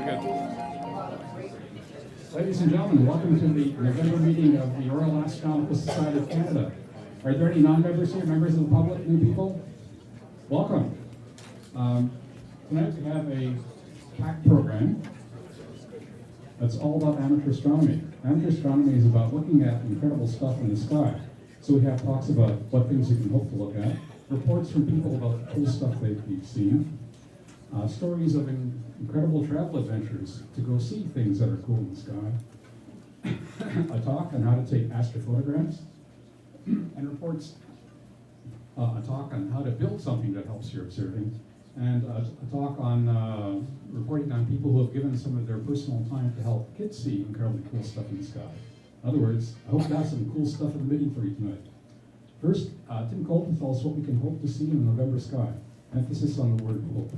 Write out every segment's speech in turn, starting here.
good. Ladies and gentlemen, welcome to the November meeting of the Royal Astronomical Society of Canada. Are there any non-members here, members of the public, new people? Welcome. Tonight we have a packed program that's all about amateur astronomy. Amateur astronomy is about looking at incredible stuff in the sky. So we have talks about what things you can hope to look at, reports from people about cool stuff they've seen, stories of incredible travel adventures to go see things that are cool in the sky, a talk on how to take astrophotographs, and reports, a talk on how to build something that helps your observing, and a talk on reporting on people who have given some of their personal time to help kids see incredibly cool stuff in the sky. In other words, I hope to have some cool stuff in the meeting for you tonight. First, Tim Colton will tell us what we can hope to see in the November sky. Emphasis on the word hope.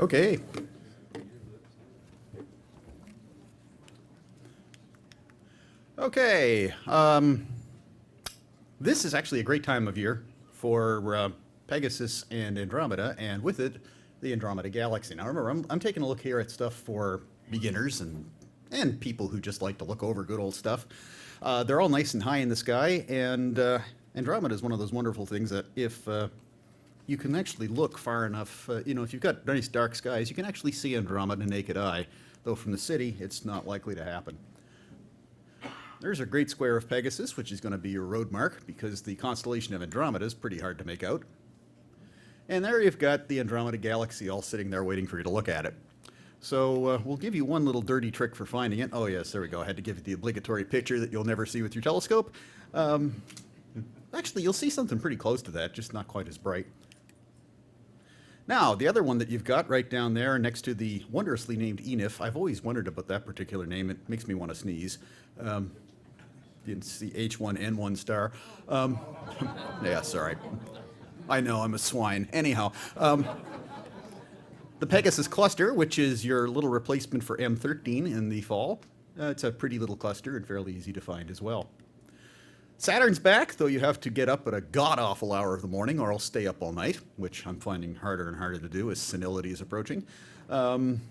Okay. Okay. This is actually a great time of year for Pegasus and Andromeda, and with it, the Andromeda Galaxy. Now remember, I'm taking a look here at stuff for beginners and people who just like to look over good old stuff. They're all nice and high in the sky, and Andromeda is one of those wonderful things that if you can actually look far enough, if you've got nice dark skies, you can actually see Andromeda naked eye, though from the city, it's not likely to happen. There's a great square of Pegasus, which is going to be your road mark, because the constellation of Andromeda is pretty hard to make out. And there you've got the Andromeda Galaxy all sitting there waiting for you to look at it. So we'll give you one little dirty trick for finding it. Oh yes, there we go. I had to give you the obligatory picture that you'll never see with your telescope. Actually, you'll see something pretty close to that, just not quite as bright. Now, the other one that you've got right down there next to the wondrously named Enif, I've always wondered about that particular name. It makes me want to sneeze. It's the H1N1 star. Yeah, sorry. I know, I'm a swine. Anyhow, the Pegasus Cluster, which is your little replacement for M13 in the fall. It's a pretty little cluster and fairly easy to find as well. Saturn's back, though you have to get up at a god-awful hour of the morning or else stay up all night, which I'm finding harder and harder to do as senility is approaching. Saturn,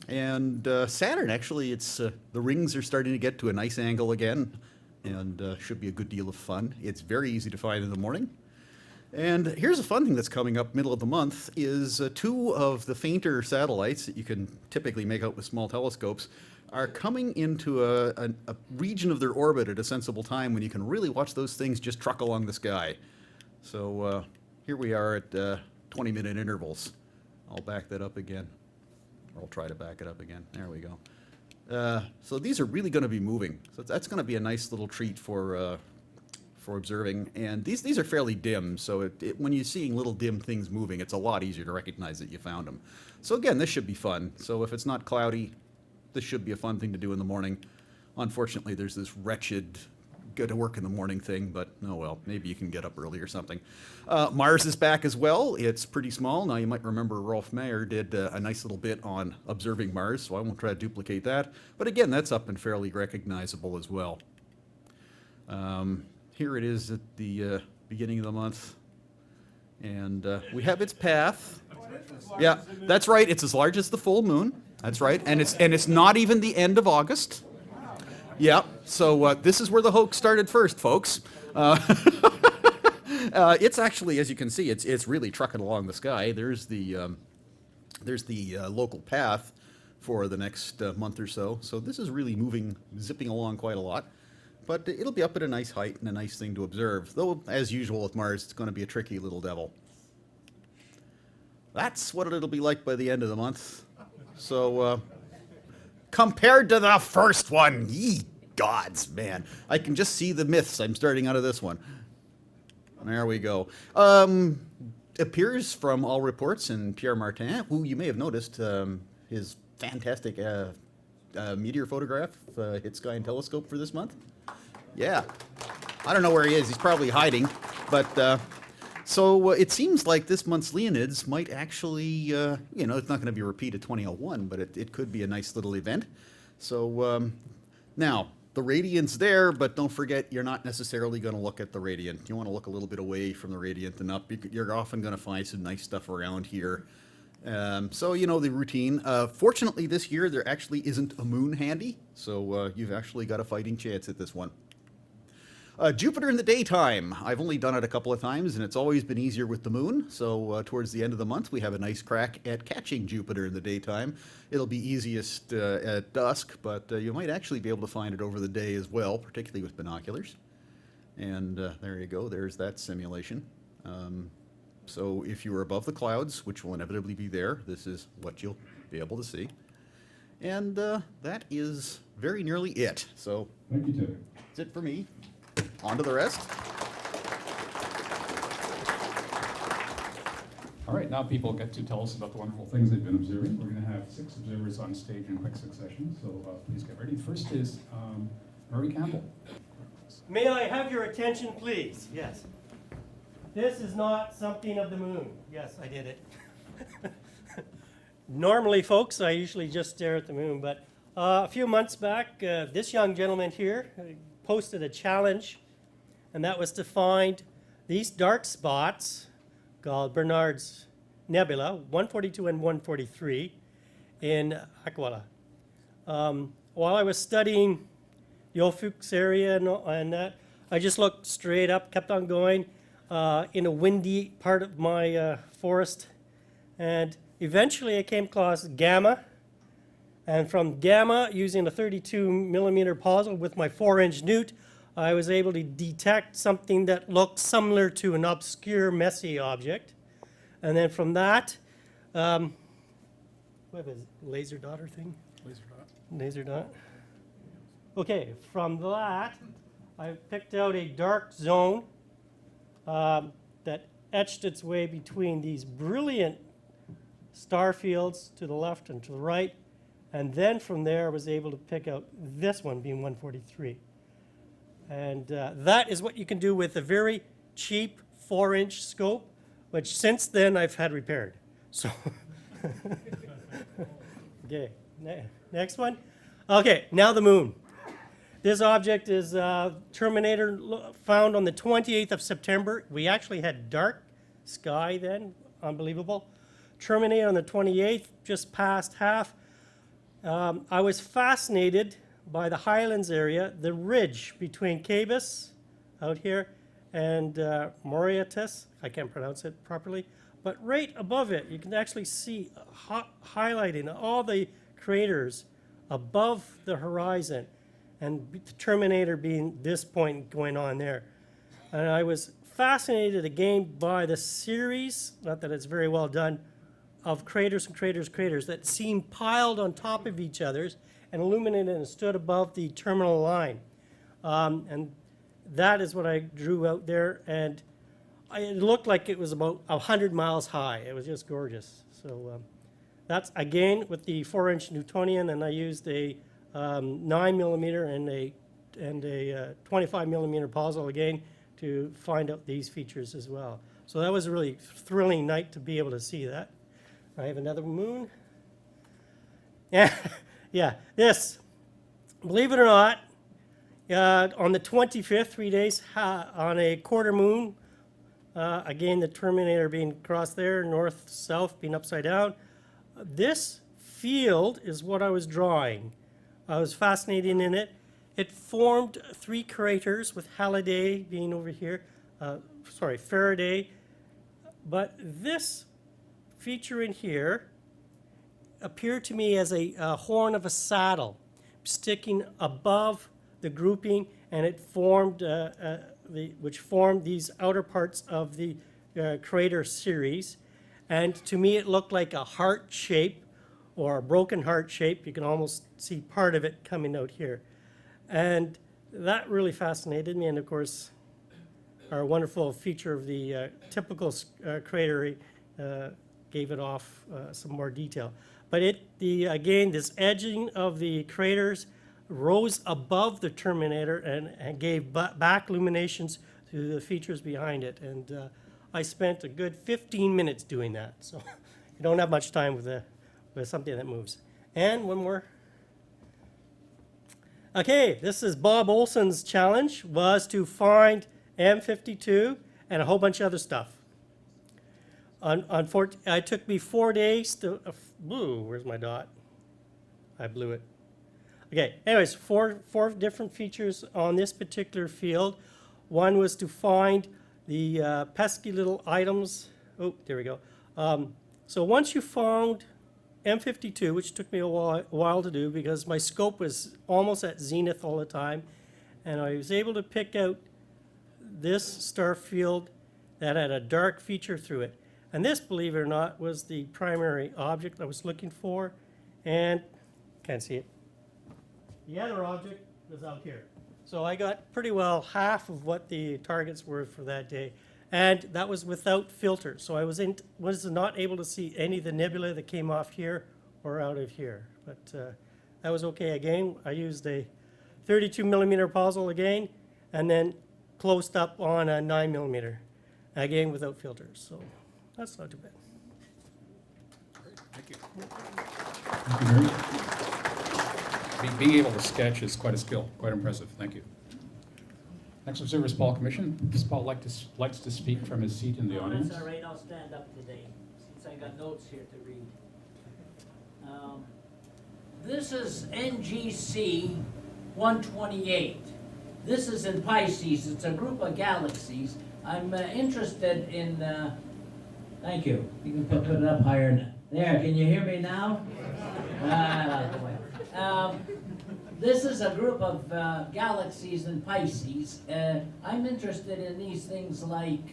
actually, the rings are starting to get to a nice angle again, and should be a good deal of fun. It's very easy to find in the morning. And here's a fun thing that's coming up middle of the month is two of the fainter satellites that you can typically make out with small telescopes are coming into a region of their orbit at a sensible time when you can really watch those things just truck along the sky. So here we are at 20-minute intervals. I'll back that up again. Or I'll try to back it up again. There we go. So these are really going to be moving. So that's going to be a nice little treat for observing. And these are fairly dim, so when you're seeing little dim things moving, it's a lot easier to recognize that you found them. So again, this should be fun. So if it's not cloudy, this should be a fun thing to do in the morning. Unfortunately, there's this wretched go to work in the morning thing, but oh well, maybe you can get up early or something. Mars is back as well. It's pretty small. Now you might remember Rolf Mayer did a nice little bit on observing Mars, so I won't try to duplicate that. But again, that's up and fairly recognizable as well. Here it is at the beginning of the month, and we have its path. Yeah, that's right. It's as large as the full moon. That's right, and it's not even the end of August. Yeah, so this is where the hoax started first, folks. It's actually, as you can see, it's really trucking along the sky. There's the local path for the next month or so. So this is really moving, zipping along quite a lot. But it'll be up at a nice height and a nice thing to observe. Though, as usual with Mars, it's going to be a tricky little devil. That's what it'll be like by the end of the month. So, compared to the first one, ye gods, man. I can just see the myths I'm starting out of this one. There we go. Appears from all reports, and Pierre Martin, who you may have noticed, his fantastic meteor photograph hit Sky and Telescope for this month. Yeah. I don't know where he is. He's probably hiding. But so it seems like this month's Leonids might actually, it's not going to be a repeat of 2001, but it could be a nice little event. So now, the radiant's there, but don't forget you're not necessarily going to look at the radiant. You want to look a little bit away from the radiant and up. You're often going to find some nice stuff around here. So you know the routine. Fortunately this year there actually isn't a moon handy, so you've actually got a fighting chance at this one. Jupiter in the daytime. I've only done it a couple of times, and it's always been easier with the moon. So towards the end of the month, we have a nice crack at catching Jupiter in the daytime. It'll be easiest at dusk, but you might actually be able to find it over the day as well, particularly with binoculars. And there you go. There's that simulation. So if you were above the clouds, which will inevitably be there, this is what you'll be able to see. And that is very nearly it. So Thank you, Terry. that's it for me. On to the rest. All right, now people get to tell us about the wonderful things they've been observing. We're going to have 6 observers on stage in quick succession, so please get ready. First is Murray Campbell. May I have your attention, please? Yes. This is not something of the moon. Yes, I did it. Normally, folks, I usually just stare at the moon, but a few months back, this young gentleman here posted a challenge, and that was to find these dark spots called Barnard's Nebula, 142 and 143, in Aquila. While I was studying the Ophüls area and that, I just looked straight up, kept on going in a windy part of my forest, and eventually I came across Gamma. And from Gamma, using a 32 millimeter puzzle with my 4-inch newt, I was able to detect something that looked similar to an obscure, messy object. And then from that, what was it, laser dot or thing? Laser dot. Laser dot. Okay, from that, I picked out a dark zone that etched its way between these brilliant star fields to the left and to the right. And then from there, I was able to pick out this one being 143. And that is what you can do with a very cheap 4-inch scope, which since then I've had repaired. So, okay, next one. Okay, now the moon. This object is Terminator found on the 28th of September. We actually had dark sky then, unbelievable. Terminator on the 28th, just past half. I was fascinated by the Highlands area, the ridge between Cabus out here and Mauritius. I can't pronounce it properly, but right above it, you can actually see highlighting all the craters above the horizon, and the Terminator being this point going on there. And I was fascinated again by the series, not that it's very well done, of craters and craters and craters that seem piled on top of each other and illuminated and stood above the terminal line. And that is what I drew out there. And it looked like it was about 100 miles high. It was just gorgeous. So that's, again, with the 4-inch Newtonian, and I used a 9 millimeter and a 25 millimeter puzzle again to find out these features as well. So that was a really thrilling night to be able to see that. I have another moon. Yeah, this, believe it or not, on the 25th, 3 days, on a quarter moon, again, the Terminator being across there, north, south, being upside down. This field is what I was drawing. I was fascinated in it. It formed 3 craters with Halliday being over here, Faraday. But this feature in here appeared to me as a horn of a saddle sticking above the grouping, and it formed which formed these outer parts of the crater series. And to me, it looked like a heart shape or a broken heart shape. You can almost see part of it coming out here. And that really fascinated me. And of course, our wonderful feature of the typical crater gave it off some more detail. But again, this edging of the craters rose above the Terminator and gave back illuminations to the features behind it. And I spent a good 15 minutes doing that. So you don't have much time with something that moves. And one more. Okay, this is Bob Olson's challenge, was to find M52 and a whole bunch of other stuff. It took me 4 days to, where's my dot? I blew it. Okay, anyways, four different features on this particular field. One was to find the pesky little items. Oh, there we go. So once you found M52, which took me a while to do because my scope was almost at zenith all the time, and I was able to pick out this star field that had a dark feature through it. And this, believe it or not, was the primary object I was looking for, and can't see it. The other object was out here. So I got pretty well half of what the targets were for that day. And that was without filters. So I was not able to see any of the nebula that came off here or out of here. But that was okay. Again, I used a 32 millimeter puzzle again, and then closed up on a 9 millimeter, again without filters. So that's not too bad. Thank you. Thank you, Mary. Being able to sketch is quite a skill, quite impressive. Thank you. Next observer is Paul Commission. Does Paul likes to speak from his seat in the audience? That's all right, I'll stand up today, since I got notes here to read. This is NGC 128. This is in Pisces. It's a group of galaxies. I'm interested in, thank you. You can put it up higher now. There, can you hear me now? This is a group of galaxies in Pisces. I'm interested in these things like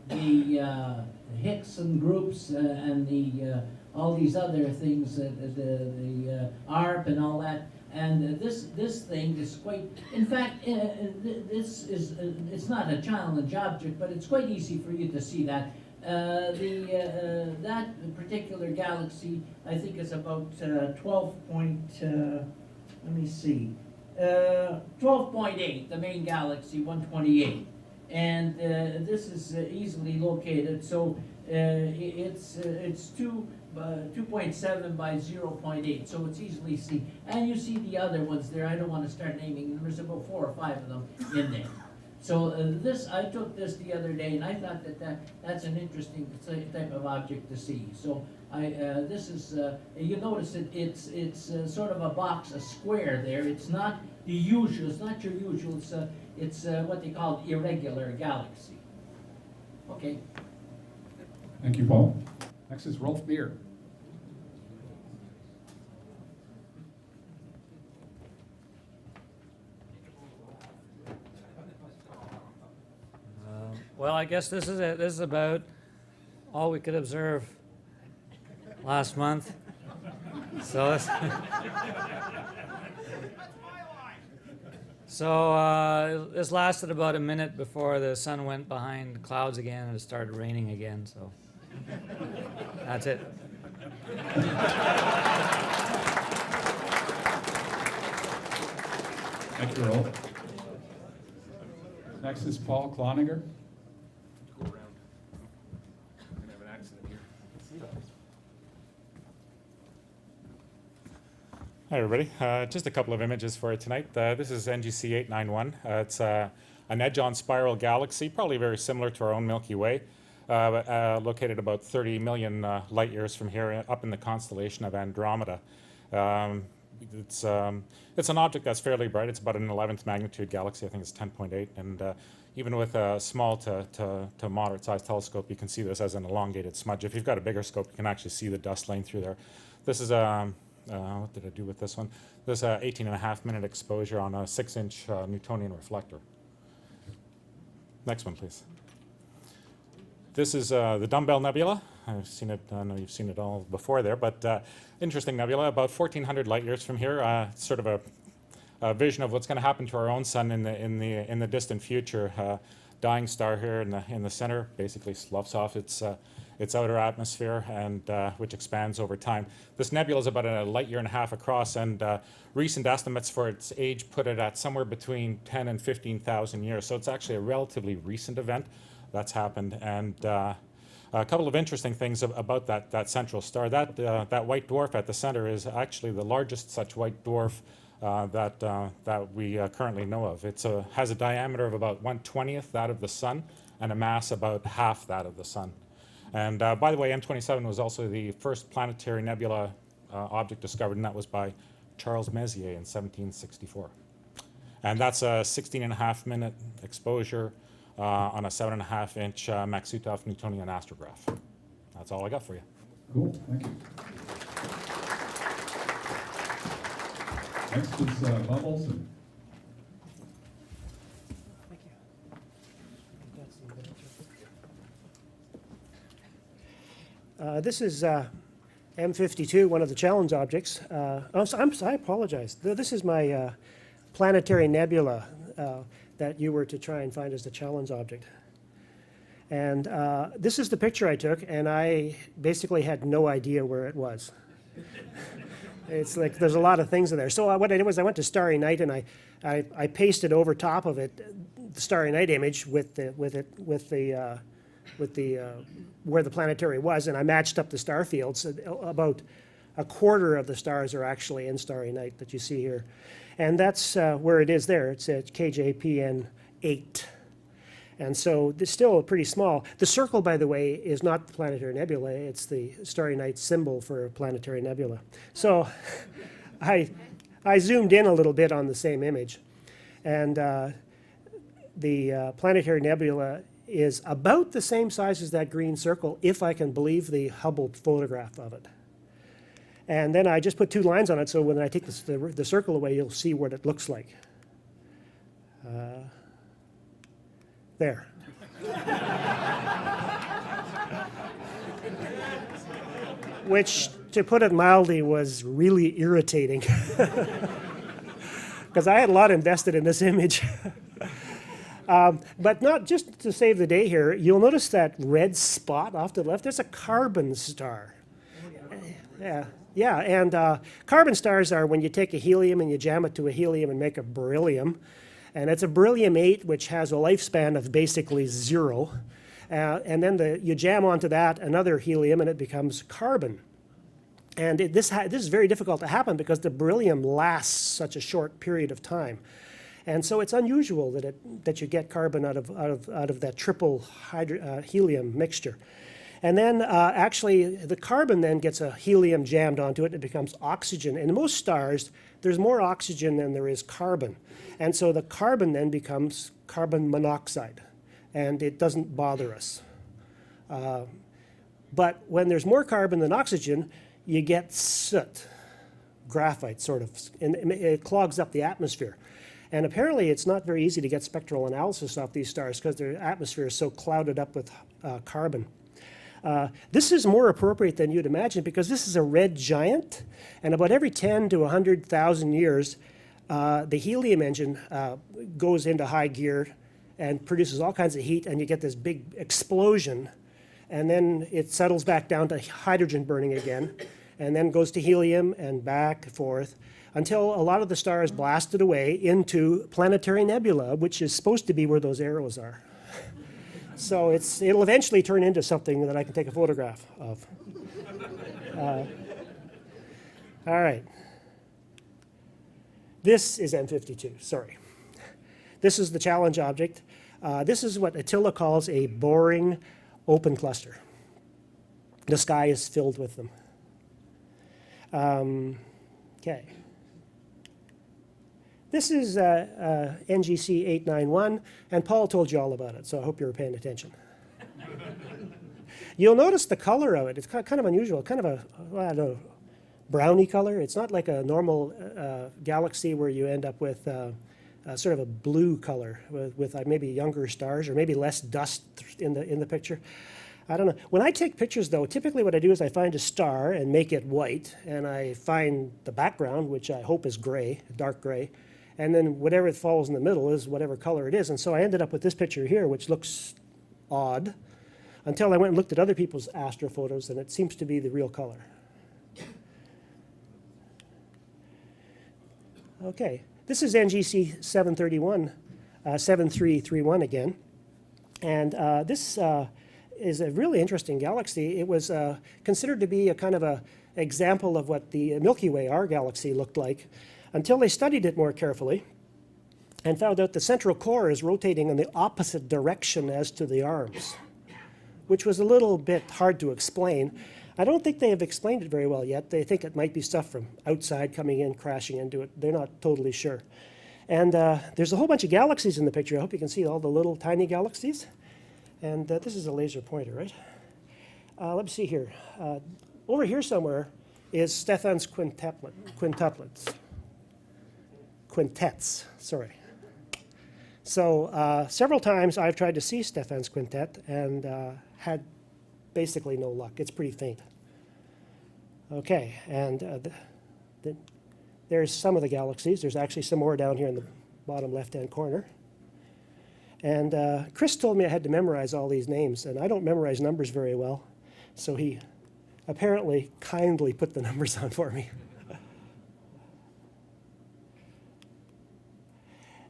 the Hickson groups and the all these other things, the ARP and all that. And this thing is quite, in fact, this is, it's not a challenge object, but it's quite easy for you to see that. That particular galaxy, I think, is about 12.8, the main galaxy, 128. And this is easily located, so it's 2.7 by 0.8, so it's easily seen. And you see the other ones there. I don't want to start naming them. There's about 4 or 5 of them in there. So I took this the other day, and I thought that's an interesting type of object to see. So this is, you notice it's sort of a box, a square there. It's not the usual. It's not your usual. It's what they call irregular galaxy. Okay. Thank you, Paul. Next is Rolf Beer. Well, I guess this is it. This is about all we could observe last month. So this lasted about a minute before the sun went behind clouds again and it started raining again. So that's it. Thank you, Rolf. Next is Paul Kloniger. Go around. I'm gonna have an accident here. Hi everybody, just a couple of images for tonight. This is NGC 891. It's an edge-on spiral galaxy, probably very similar to our own Milky Way, located about 30 million light years from here up in the constellation of Andromeda. It's an object that's fairly bright. It's about an 11th magnitude galaxy. I think it's 10.8. And even with a small to moderate sized telescope, you can see this as an elongated smudge. If you've got a bigger scope, you can actually see the dust laying through there. This is what did I do with this one? This is 18.5 minute exposure on a 6-inch Newtonian reflector. Next one, please. This is the Dumbbell Nebula. I've seen it, I know you've seen it all before there, but interesting nebula, about 1,400 light years from here. Sort of a vision of what's going to happen to our own sun in the distant future. Dying star here in the center basically sloughs off its outer atmosphere, and which expands over time. This nebula is about a light year and a half across, and recent estimates for its age put it at somewhere between 10 and 15,000 years. So it's actually a relatively recent event that's happened. And a couple of interesting things about that central star. That white dwarf at the center is actually the largest such white dwarf that we currently know of. It has a diameter of about 1/20th that of the Sun and a mass about half that of the Sun. And by the way, M27 was also the first planetary nebula object discovered, and that was by Charles Messier in 1764. And that's a 16.5-minute exposure on a 7.5-inch Maksutov Newtonian astrograph. That's all I got for you. Cool, thank you. Next is Bob Olson. This is M52, one of the challenge objects. I apologize. This is my planetary nebula that you were to try and find as the challenge object. And this is the picture I took, and I basically had no idea where it was. It's like there's a lot of things in there. So what I did was I went to Starry Night, and I pasted over top of it the Starry Night image with the where the planetary was, and I matched up the star fields. About a quarter of the stars are actually in Starry Night that you see here. And that's where it is there. It's at KJPN 8. And so it's still pretty small. The circle, by the way, is not the planetary nebula. It's the Starry Night symbol for planetary nebula. So I zoomed in a little bit on the same image. And the planetary nebula is about the same size as that green circle, if I can believe the Hubble photograph of it. And then I just put 2 lines on it, so when I take the circle away, you'll see what it looks like. There. Which, to put it mildly, was really irritating. Because I had a lot invested in this image. But not just to save the day here, you'll notice that red spot off to the left. There's a carbon star. Yeah, and carbon stars are when you take a helium and you jam it to a helium and make a beryllium. And it's a beryllium-8, which has a lifespan of basically 0. And then you jam onto that another helium, and it becomes carbon. And this is very difficult to happen because the beryllium lasts such a short period of time. And so it's unusual that you get carbon out of that triple helium mixture. And then actually the carbon then gets a helium jammed onto it and it becomes oxygen. And in most stars, there's more oxygen than there is carbon. And so the carbon then becomes carbon monoxide, and it doesn't bother us. But when there's more carbon than oxygen, you get soot, graphite sort of, and it clogs up the atmosphere. And apparently it's not very easy to get spectral analysis off these stars because their atmosphere is so clouded up with carbon. This is more appropriate than you'd imagine because this is a red giant, and about every 10 to 100,000 years, the helium engine goes into high gear and produces all kinds of heat, and you get this big explosion, and then it settles back down to hydrogen burning again, and then goes to helium and back and forth until a lot of the stars blasted away into planetary nebula, which is supposed to be where those arrows are. So it'll eventually turn into something that I can take a photograph of. All right. This is M52, sorry. This is the challenge object. This is what Attila calls a boring open cluster. The sky is filled with them. Okay. This is NGC 891, and Paul told you all about it, so I hope you were paying attention. You'll notice the color of it. It's kind of unusual, kind of a, well, I don't know, brownie color. It's not like a normal galaxy where you end up with sort of a blue color with maybe younger stars or maybe less dust in the picture. I don't know. When I take pictures, though, typically what I do is I find a star and make it white, and I find the background, which I hope is gray, dark gray, and then whatever falls in the middle is whatever color it is. And so I ended up with this picture here, which looks odd, until I went and looked at other people's astrophotos, and it seems to be the real color. Okay, this is NGC 7331 again, and this is a really interesting galaxy. It was considered to be a kind of a example of what the Milky Way, our galaxy, looked like. until they studied it more carefully and found out the central core is rotating in the opposite direction as to the arms, which was a little bit hard to explain. I don't think they have explained it very well yet. They think it might be stuff from outside coming in, crashing into it. They're not totally sure. And there's a whole bunch of galaxies in the picture. I hope you can see all the little tiny galaxies. And this is a laser pointer, right? Let me see here. Over here somewhere is Stephan's quintets, sorry. So several times I've tried to see Stephan's quintet and had basically no luck. It's pretty faint. Okay, and there's some of the galaxies. There's actually some more down here in the bottom left-hand corner. And Chris told me I had to memorize all these names, and I don't memorize numbers very well. So he apparently kindly put the numbers on for me.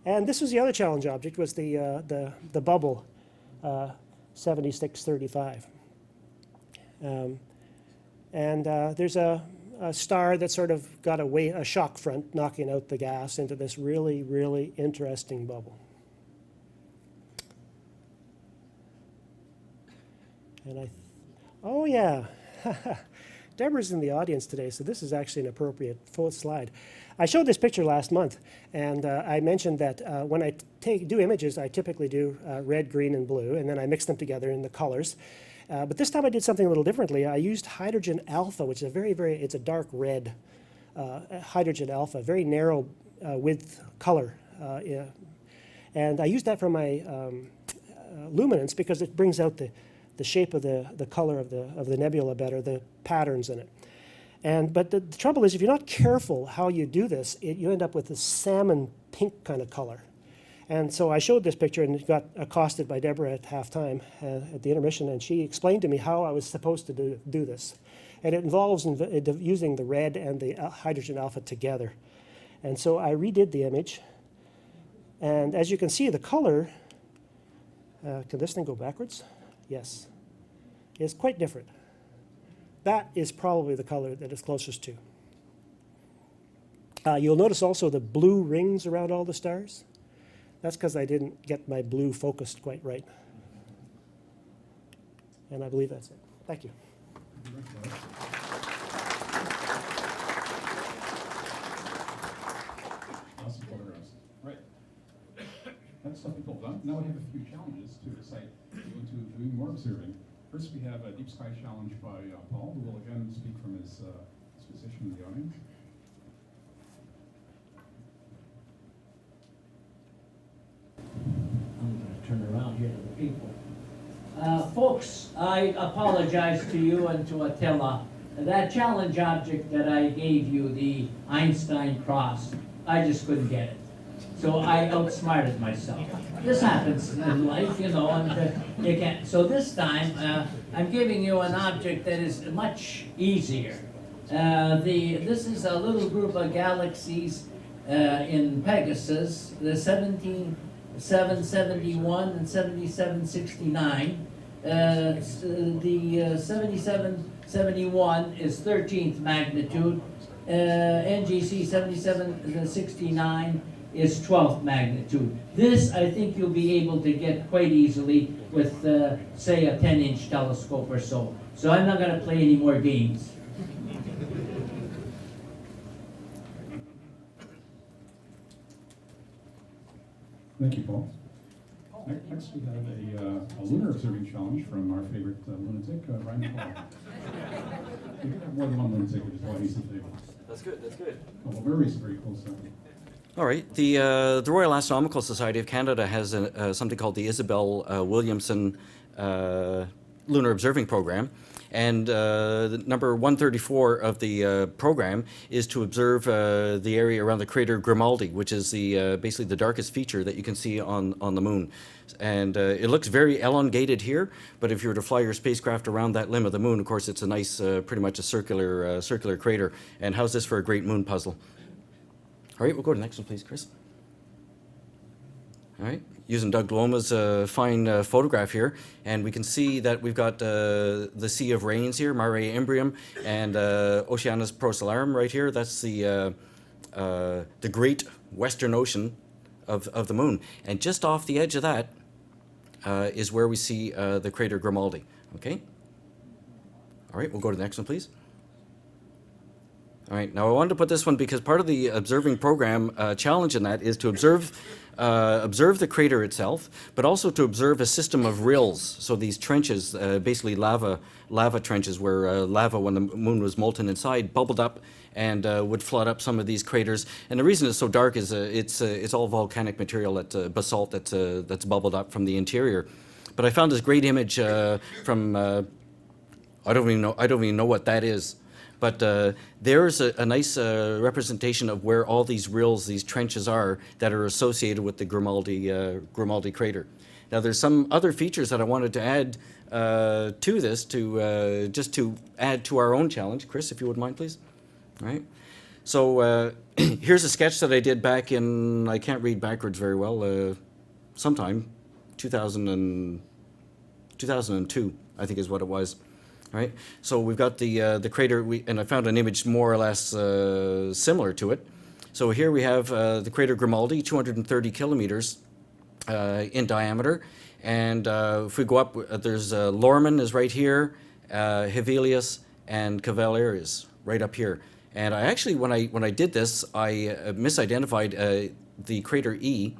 And this was the other challenge object, was the bubble 7635. There's a star that sort of got a shock front knocking out the gas into this really, really interesting bubble. And oh yeah, Debra's in the audience today, so this is actually an appropriate full slide. I showed this picture last month, and I mentioned that when I do images, I typically do red, green, and blue, and then I mix them together in the colors. But this time I did something a little differently. I used hydrogen alpha, which is it's a dark red hydrogen alpha, very narrow width color. And I used that for my luminance because it brings out the shape of the color of the nebula better, the patterns in it. But the trouble is, if you're not careful how you do this, you end up with a salmon pink kind of color. And so I showed this picture and got accosted by Debra at halftime at the intermission, and she explained to me how I was supposed to do this. And it involves using the red and the hydrogen alpha together. And so I redid the image. And as you can see, the color, can this thing go backwards? Yes. It's quite different. That is probably the color that it's closest to. You'll notice also the blue rings around all the stars. That's because I didn't get my blue focused quite right. And I believe that's it. Thank you. Awesome photographs. Right. That's stuff we've all done. Now we have a few challenges to recite into doing more observing. First, we have a Deep Sky Challenge by Paul, who will again speak from his position in the audience. I'm going to turn around here to the people. Folks, I apologize to you and to Attila. That challenge object that I gave you, the Einstein cross, I just couldn't get it. So I outsmarted myself. This happens in life, you know, and you can't. So this time, I'm giving you an object that is much easier. This is a little group of galaxies in Pegasus, the 17771 and 7769. The 7771 is 13th magnitude. NGC 7769 is 12th magnitude. This, I think you'll be able to get quite easily with, say, a 10-inch telescope or so. So I'm not going to play any more games. Thank you, Paul. Next, we have a lunar observing challenge from our favorite lunatic, Ryan Paul. We could have more than one lunatic, which is why he's the favorite. That's good, that's good. Oh, well, Murray's very close now. All right. The Royal Astronomical Society of Canada has something called the Isabel Williamson Lunar Observing Program. And the number 134 of the program is to observe the area around the crater Grimaldi, which is basically the darkest feature that you can see on the moon. And it looks very elongated here, but if you were to fly your spacecraft around that limb of the moon, of course, it's a nice, pretty much a circular crater. And how's this for a great moon puzzle? All right, we'll go to the next one, please, Chris. All right, using Doug Loma's fine photograph here, and we can see that we've got the Sea of Rains here, Mare Imbrium, and Oceanus Procellarum right here. That's the the great western ocean of the moon. And just off the edge of that is where we see the crater Grimaldi. Okay? All right, we'll go to the next one, please. All right, now I wanted to put this one because part of the observing program challenge in that is to observe the crater itself, but also to observe a system of rills. So these trenches, basically lava trenches, where lava, when the moon was molten inside, bubbled up and would flood up some of these craters. And the reason it's so dark is it's all volcanic material, basalt that's bubbled up from the interior. But I found this great image from I don't even know what that is. But there's a nice representation of where all these rills, these trenches are that are associated with the Grimaldi crater. Now there's some other features that I wanted to add to this, just to add to our own challenge. Chris, if you would mind, please. All right. So here's a sketch that I did back in, I can't read backwards very well, sometime, 2002, I think is what it was. Right, so we've got the crater, and I found an image more or less similar to it. So here we have the crater Grimaldi, 230 kilometers in diameter, and if we go up, there's Lorman is right here, Hevelius, and Cavalier is right up here. And I actually, when I did this, I misidentified the crater E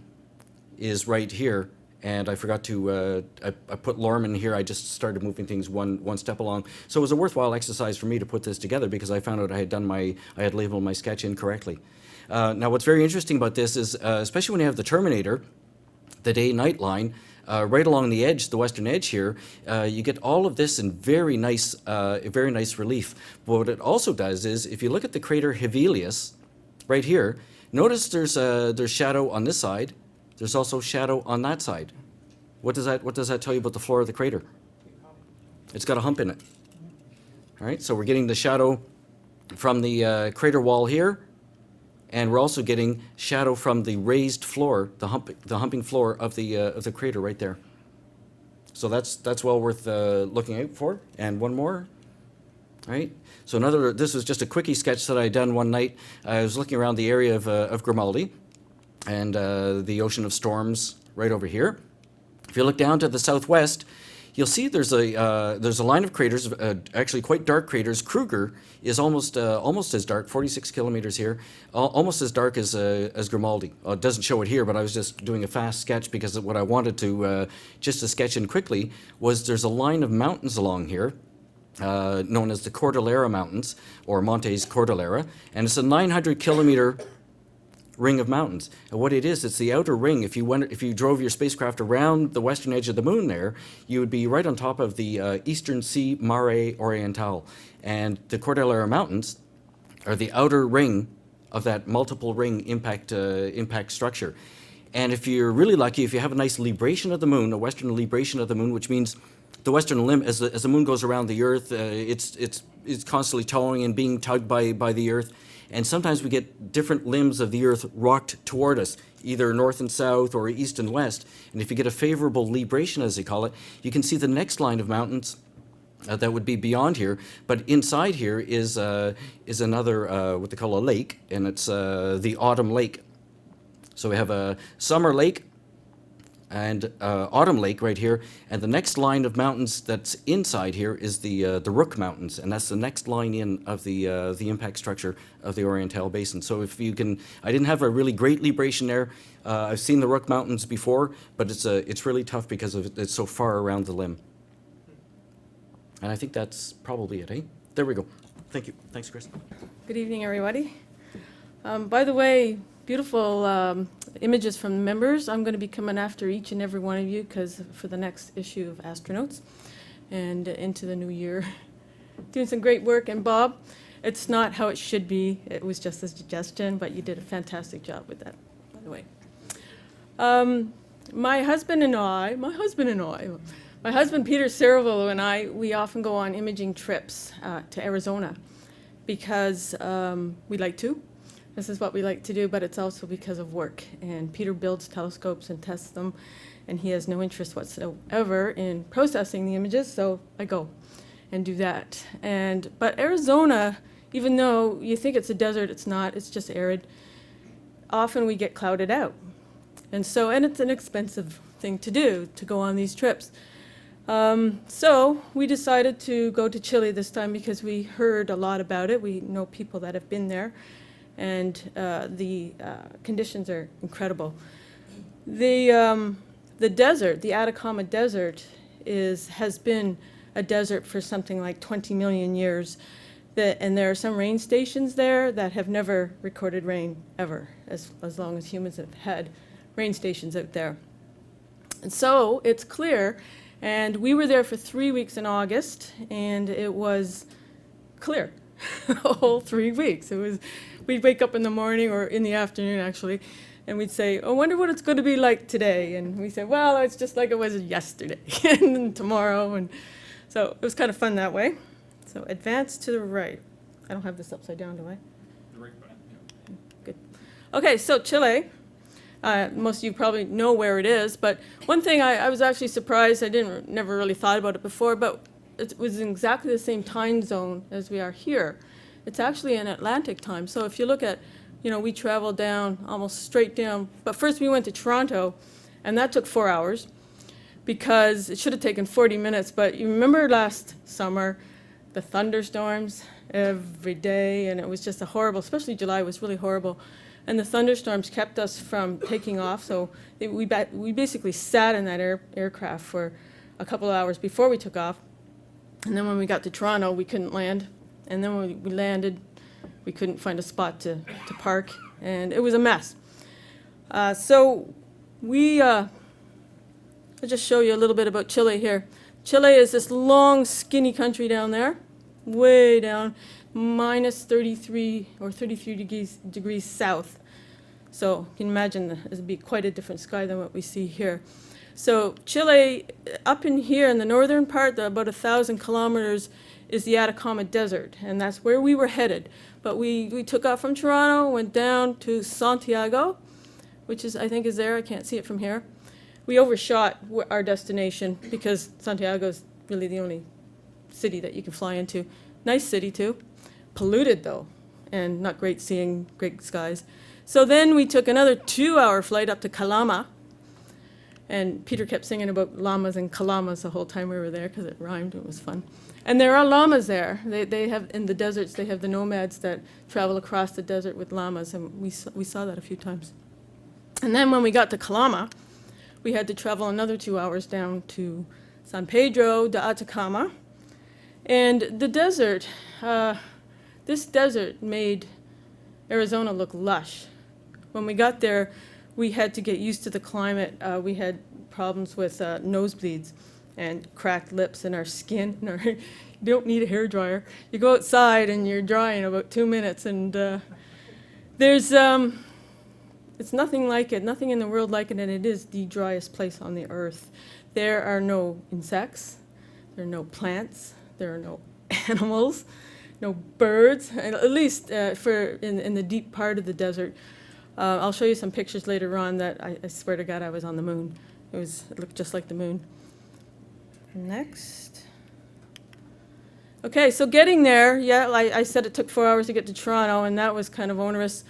is right here. And I forgot to, I put Lorman here. I just started moving things one step along. So it was a worthwhile exercise for me to put this together because I found out I had labeled my sketch incorrectly. Now what's very interesting about this is, especially when you have the Terminator, the day-night line, right along the edge, the western edge here, you get all of this in very nice relief. But what it also does is, if you look at the crater Hevelius, right here, notice there's shadow on this side. There's also shadow on that side. What does that tell you about the floor of the crater? It's got a hump in it. All right, so we're getting the shadow from the crater wall here, and we're also getting shadow from the raised floor, the humping floor of the crater right there. So that's well worth looking out for. And one more. All right. So this was just a quickie sketch that I had done one night. I was looking around the area of Grimaldi, and the Ocean of Storms right over here. If you look down to the southwest, you'll see there's a line of craters, actually quite dark craters. Kruger is almost as dark, 46 kilometers here, almost as dark as Grimaldi. It doesn't show it here, but I was just doing a fast sketch because what I wanted to just to sketch in quickly was there's a line of mountains along here, known as the Cordullera Mountains, or Montes Cordillera, and it's a 900-kilometer ring of mountains. And what it is, it's the outer ring. If you drove your spacecraft around the western edge of the moon there, you would be right on top of the Eastern Sea Mare Orientale. And the Cordillera Mountains are the outer ring of that multiple ring impact structure. And if you're really lucky, if you have a nice libration of the moon, a western libration of the moon, which means the western limb, as the moon goes around the Earth, it's constantly towing and being tugged by the Earth. And sometimes we get different limbs of the Earth rocked toward us, either north and south or east and west. And if you get a favorable libration, as they call it, you can see the next line of mountains that would be beyond here. But inside here is another, what they call a lake, and it's the Autumn Lake. So we have a Summer Lake and Autumn Lake right here, and the next line of mountains that's inside here is the Rook Mountains, and that's the next line in of the impact structure of the Oriental Basin. So if you can, I didn't have a really great libration there. I've seen the Rook Mountains before, but it's really tough because it's so far around the limb. And I think that's probably it, eh? There we go. Thank you. Thanks, Chris. Good evening, everybody. By the way, beautiful images from the members. I'm going to be coming after each and every one of you because for the next issue of Astronauts and into the new year. Doing some great work. And Bob, it's not how it should be. It was just a suggestion, but you did a fantastic job with that, by the way. My husband, Peter Ceravolo, and I, we often go on imaging trips to Arizona because we like to. This is what we like to do, but it's also because of work. And Peter builds telescopes and tests them, and he has no interest whatsoever in processing the images, so I go and do that. But Arizona even though you think it's a desert, it's not, it's just arid. Often we get clouded out. And it's an expensive thing to do, to go on these trips. So we decided to go to Chile this time because we heard a lot about it. We know people that have been there, and the conditions are incredible. The desert, the Atacama Desert, has been a desert for something like 20 million years. And there are some rain stations there that have never recorded rain ever, as long as humans have had rain stations out there. And so it's clear, and we were there for 3 weeks in August, and it was clear the whole 3 weeks. We'd wake up in the morning, or in the afternoon actually, and we'd say, "I wonder what it's going to be like today." And we said, "Well, it's just like it was yesterday and then tomorrow." And so it was kind of fun that way. So advance to the right. I don't have this upside down, do I? The right button, yeah. Good. Okay, so Chile. Most of you probably know where it is, but one thing I was actually surprised, never really thought about it before, but it was in exactly the same time zone as we are here. It's actually in Atlantic time. So if you look at, we traveled down, almost straight down, but first we went to Toronto, and that took 4 hours, because it should have taken 40 minutes, but you remember last summer, the thunderstorms every day, and it was just especially July was really horrible. And the thunderstorms kept us from taking off, so we basically sat in that aircraft for a couple of hours before we took off. And then when we got to Toronto, we couldn't land. And then when we landed, we couldn't find a spot to park, and it was a mess. So I'll just show you a little bit about Chile here. Chile is this long, skinny country down there, way down, minus 33 or 33 degrees south. So you can imagine it would be quite a different sky than what we see here. So Chile, up in here in the northern part, about 1,000 kilometers, is the Atacama Desert, and that's where we were headed. But we took off from Toronto, went down to Santiago, which I think is there. I can't see it from here. We overshot our destination because Santiago is really the only city that you can fly into. Nice city too. Polluted though, and not great seeing, great skies. So then we took another 2-hour flight up to Calama, and Peter kept singing about llamas and calamas the whole time we were there because it rhymed. It was fun. And there are llamas there. They have, in the deserts, they have the nomads that travel across the desert with llamas, and we saw that a few times. And then when we got to Calama, we had to travel another 2 hours down to San Pedro de Atacama. And the desert, this desert made Arizona look lush. When we got there, we had to get used to the climate. We had problems with nosebleeds and cracked lips in our skin. You don't need a hairdryer. You go outside and you're dry in about 2 minutes. And it's nothing like it, nothing in the world like it, and it is the driest place on the earth. There are no insects, there are no plants, there are no animals, no birds, at least in the deep part of the desert. I'll show you some pictures later on that I swear to God I was on the moon. It looked just like the moon. Next. Okay, so getting there, I said it took 4 hours to get to Toronto, and that was kind of onerous.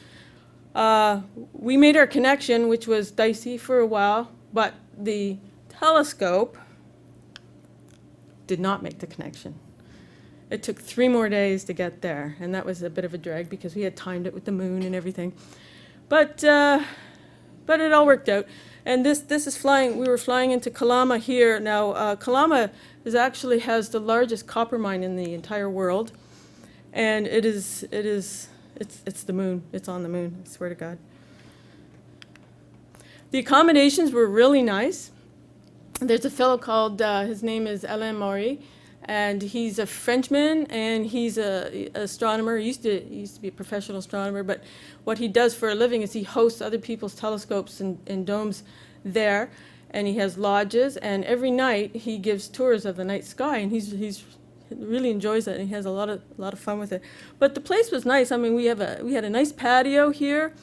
We made our connection, which was dicey for a while, but the telescope did not make the connection. It took 3 more days to get there, and that was a bit of a drag because we had timed it with the moon and everything. But it all worked out. And this is flying. We were flying into Calama here. Now, Calama actually has the largest copper mine in the entire world, and it's the moon. It's on the moon, I swear to God. The accommodations were really nice. There's a fellow called, his name is Alain Maury, and he's a Frenchman, and he's an astronomer. He used to be a professional astronomer, but what he does for a living is he hosts other people's telescopes and domes there, and he has lodges, and every night he gives tours of the night sky, and he's really enjoys it, and he has a lot of fun with it. But the place was nice. I mean, we had a nice patio here,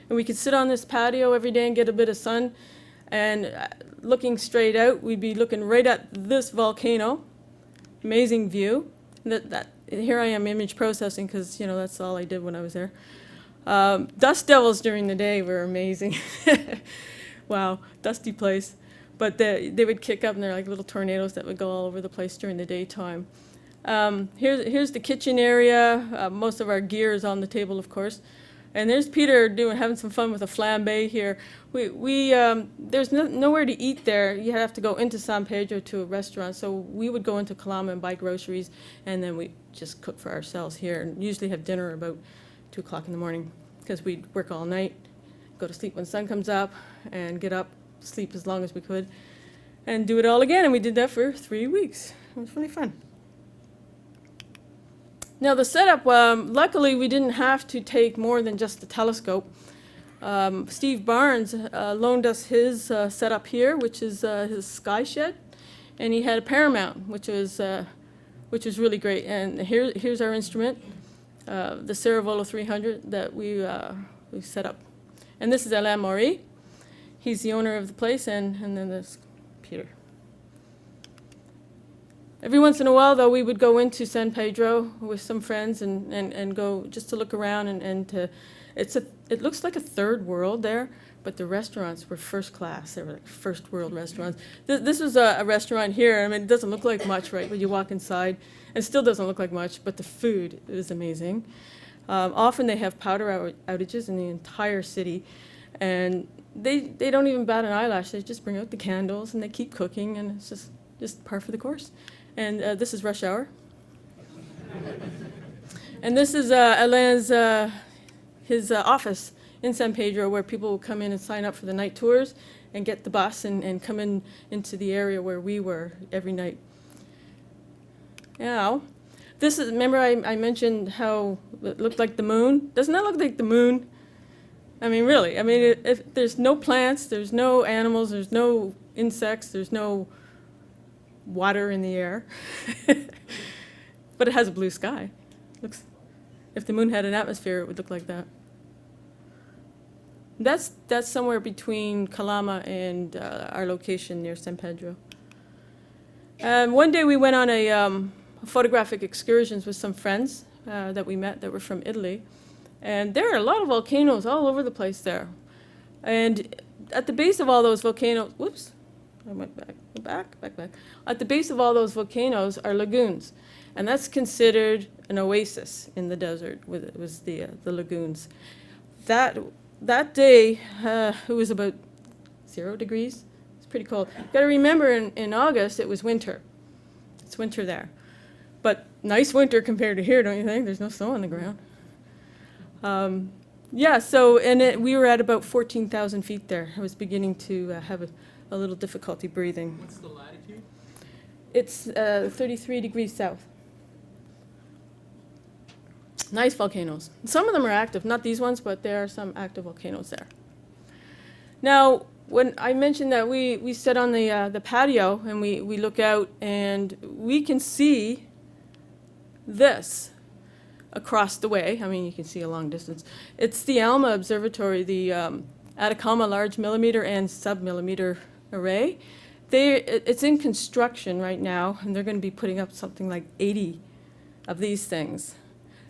and we could sit on this patio every day and get a bit of sun. And looking straight out, we'd be looking right at this volcano. Amazing view. That here I am image processing because, you know, that's all I did when I was there. Dust devils during the day were amazing. Wow, dusty place. But they would kick up and they're like little tornadoes that would go all over the place during the daytime. Here's the kitchen area. Most of our gear is on the table, of course. And there's Peter having some fun with a flambe here. There's nowhere to eat there. You have to go into San Pedro to a restaurant. So we would go into Calama and buy groceries, and then we just cook for ourselves here, and usually have dinner about 2 o'clock in the morning, because we'd work all night, go to sleep when the sun comes up, and get up, sleep as long as we could, and do it all again. And we did that for 3 weeks. It was really fun. Now the setup, luckily we didn't have to take more than just the telescope. Steve Barnes loaned us his setup here, which is his sky shed, and he had a Paramount, which was really great. And here's our instrument, the Ceravolo 300 that we set up. And this is Alain Maury. He's the owner of the place, and then there's Peter. Every once in a while, though, we would go into San Pedro with some friends and go just to look around it looks like a third world there, but the restaurants were first class. They were like first world restaurants. This was a restaurant here. I mean, it doesn't look like much, right, when you walk inside. It still doesn't look like much, but the food is amazing. Often they have powder outages in the entire city, and they don't even bat an eyelash. They just bring out the candles and they keep cooking, and it's just par for the course. And this is rush hour. And this is Alain's his office in San Pedro, where people will come in and sign up for the night tours and get the bus and come into the area where we were every night. Now, remember I mentioned how it looked like the moon? Doesn't that look like the moon? I mean, really. I mean, if there's no plants, there's no animals, there's no insects, there's no water in the air, but it has a blue sky. If the moon had an atmosphere, it would look like that. That's somewhere between Calama and our location near San Pedro. One day we went on a photographic excursions with some friends that we met that were from Italy, and there are a lot of volcanoes all over the place there. And at the base of all those volcanoes, whoops, I went back. At the base of all those volcanoes are lagoons, and that's considered an oasis in the desert. It was the lagoons. That day, it was about 0 degrees. It's pretty cold. You got to remember, in August it was winter. It's winter there, but nice winter compared to here, don't you think? There's no snow on the ground. Yeah. So, we were at about 14,000 feet there. I was beginning to have a little difficulty breathing. What's the latitude? It's 33 degrees south. Nice volcanoes. Some of them are active, not these ones, but there are some active volcanoes there. Now, when I mentioned that we sit on the patio and we look out and we can see this across the way. I mean, you can see a long distance. It's the ALMA Observatory, the Atacama large millimeter and sub-millimeter array. It's in construction right now, and they're going to be putting up something like 80 of these things.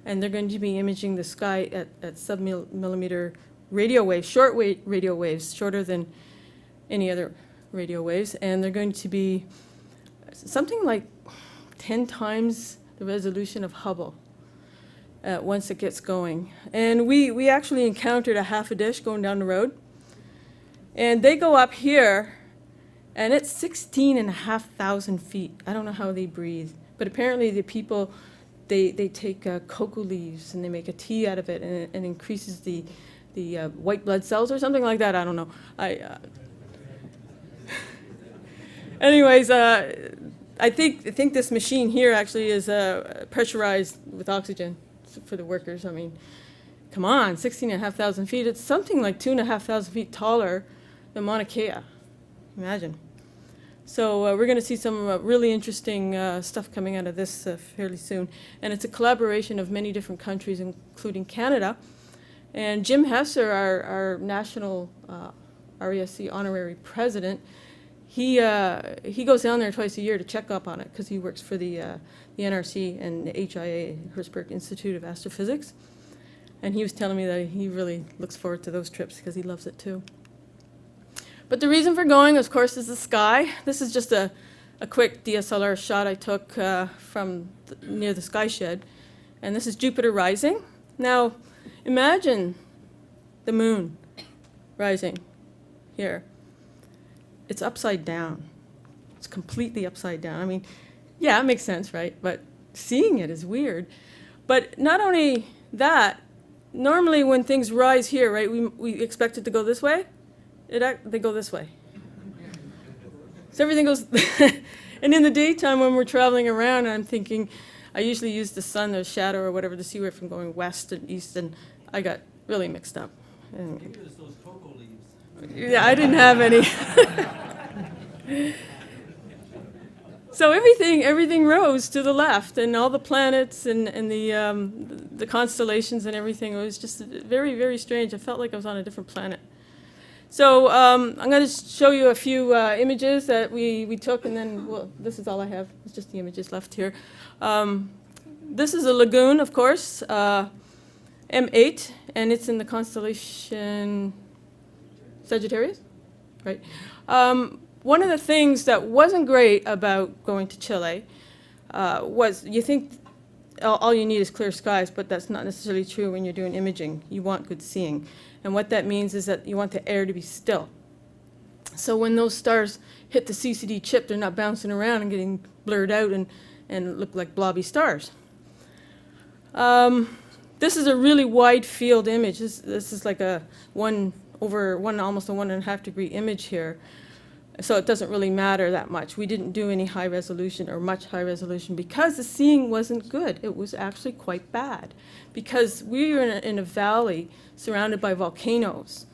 And they're going to be imaging the sky at sub-millimeter radio waves, short-wave radio waves, shorter than any other radio waves. And they're going to be something like 10 times the resolution of Hubble once it gets going. And we actually encountered a half a dish going down the road. And they go up here, and it's 16,500 feet. I don't know how they breathe, but apparently the people, they take cocoa leaves and they make a tea out of it, and it increases the white blood cells or something like that. I don't know. Anyways, I think this machine here actually is pressurized with oxygen for the workers. I mean, come on, 16,500 feet. It's something like 2,500 feet taller than Mauna Kea. Imagine. So we're going to see some really interesting stuff coming out of this fairly soon. And it's a collaboration of many different countries, including Canada. And Jim Hesser, our national RASC honorary president, he goes down there twice a year to check up on it because he works for the NRC and the HIA, Hertzberg Institute of Astrophysics. And he was telling me that he really looks forward to those trips because he loves it too. But the reason for going, of course, is the sky. This is just a quick DSLR shot I took from near the sky shed. And this is Jupiter rising. Now, imagine the moon rising here. It's upside down. It's completely upside down. I mean, yeah, it makes sense, right? But seeing it is weird. But not only that, normally when things rise here, right, we expect it to go this way. They go this way. So everything goes, and in the daytime when we're traveling around, I'm thinking, I usually use the sun or shadow or whatever to see where from going west and east, and I got really mixed up. And, Use those cocoa leaves. yeah, I didn't have any. So everything rose to the left, and all the planets and the constellations and everything. It was just very, very strange. I felt like I was on a different planet. So I'm going to show you a few images that we took, and then, well, this is all I have. It's just the images left here. This is a lagoon, of course, M8, and it's in the constellation Sagittarius, right? One of the things that wasn't great about going to Chile was you think all you need is clear skies, but that's not necessarily true when you're doing imaging. You want good seeing. And what that means is that you want the air to be still. So when those stars hit the CCD chip, they're not bouncing around and getting blurred out and look like blobby stars. This is a really wide field image. This is like a almost a 1.5 degree image here. So it doesn't really matter that much. We didn't do any high resolution or much high resolution because the seeing wasn't good. It was actually quite bad because we were in a valley surrounded by volcanoes,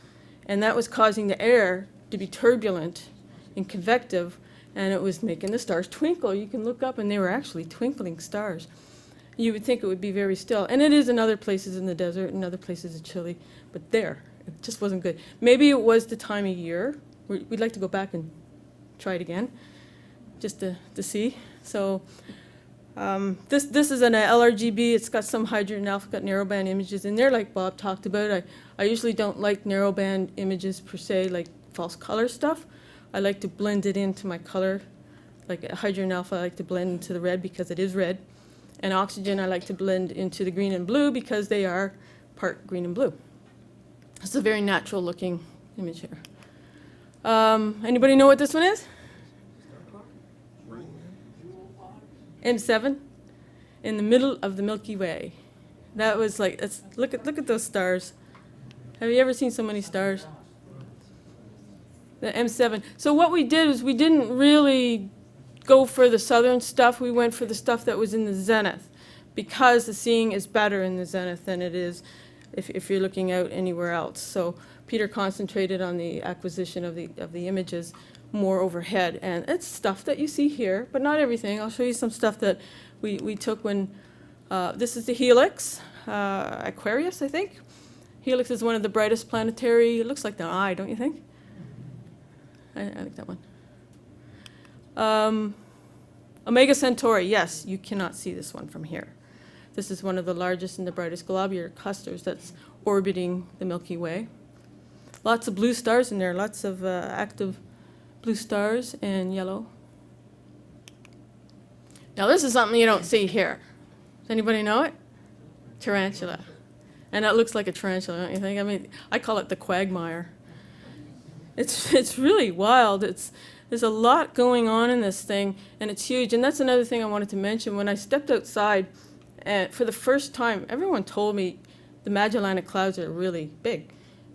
and that was causing the air to be turbulent and convective, and it was making the stars twinkle. You can look up, and they were actually twinkling stars. You would think it would be very still, and it is in other places in the desert and other places in Chile, but there, it just wasn't good. Maybe it was the time of year. We'd like to go back and try it again, just to see. So this is an LRGB. It's got some hydrogen alpha, got narrowband images in there, like Bob talked about. I usually don't like narrowband images per se, like false color stuff. I like to blend it into my color. Like hydrogen alpha, I like to blend into the red because it is red. And oxygen, I like to blend into the green and blue because they are part green and blue. It's a very natural looking image here. Anybody know what this one is? M7, in the middle of the Milky Way. That was like, look at those stars. Have you ever seen so many stars? The M7. So what we did was we didn't really go for the southern stuff. We went for the stuff that was in the zenith because the seeing is better in the zenith than it is if you're looking out anywhere else. So Peter concentrated on the acquisition of the images more overhead, and it's stuff that you see here, but not everything. I'll show you some stuff that we took when, this is the Helix, Aquarius, I think. Helix is one of the brightest planetary, it looks like the eye, don't you think? I like that one. Omega Centauri, yes, you cannot see this one from here. This is one of the largest and the brightest globular clusters that's orbiting the Milky Way. Lots of blue stars in there, lots of active blue stars and yellow. Now this is something you don't see here. Does anybody know it? Tarantula. And that looks like a tarantula, don't you think? I mean, I call it the quagmire. It's really wild. There's a lot going on in this thing, and it's huge. And that's another thing I wanted to mention. When I stepped outside, for the first time, everyone told me the Magellanic Clouds are really big,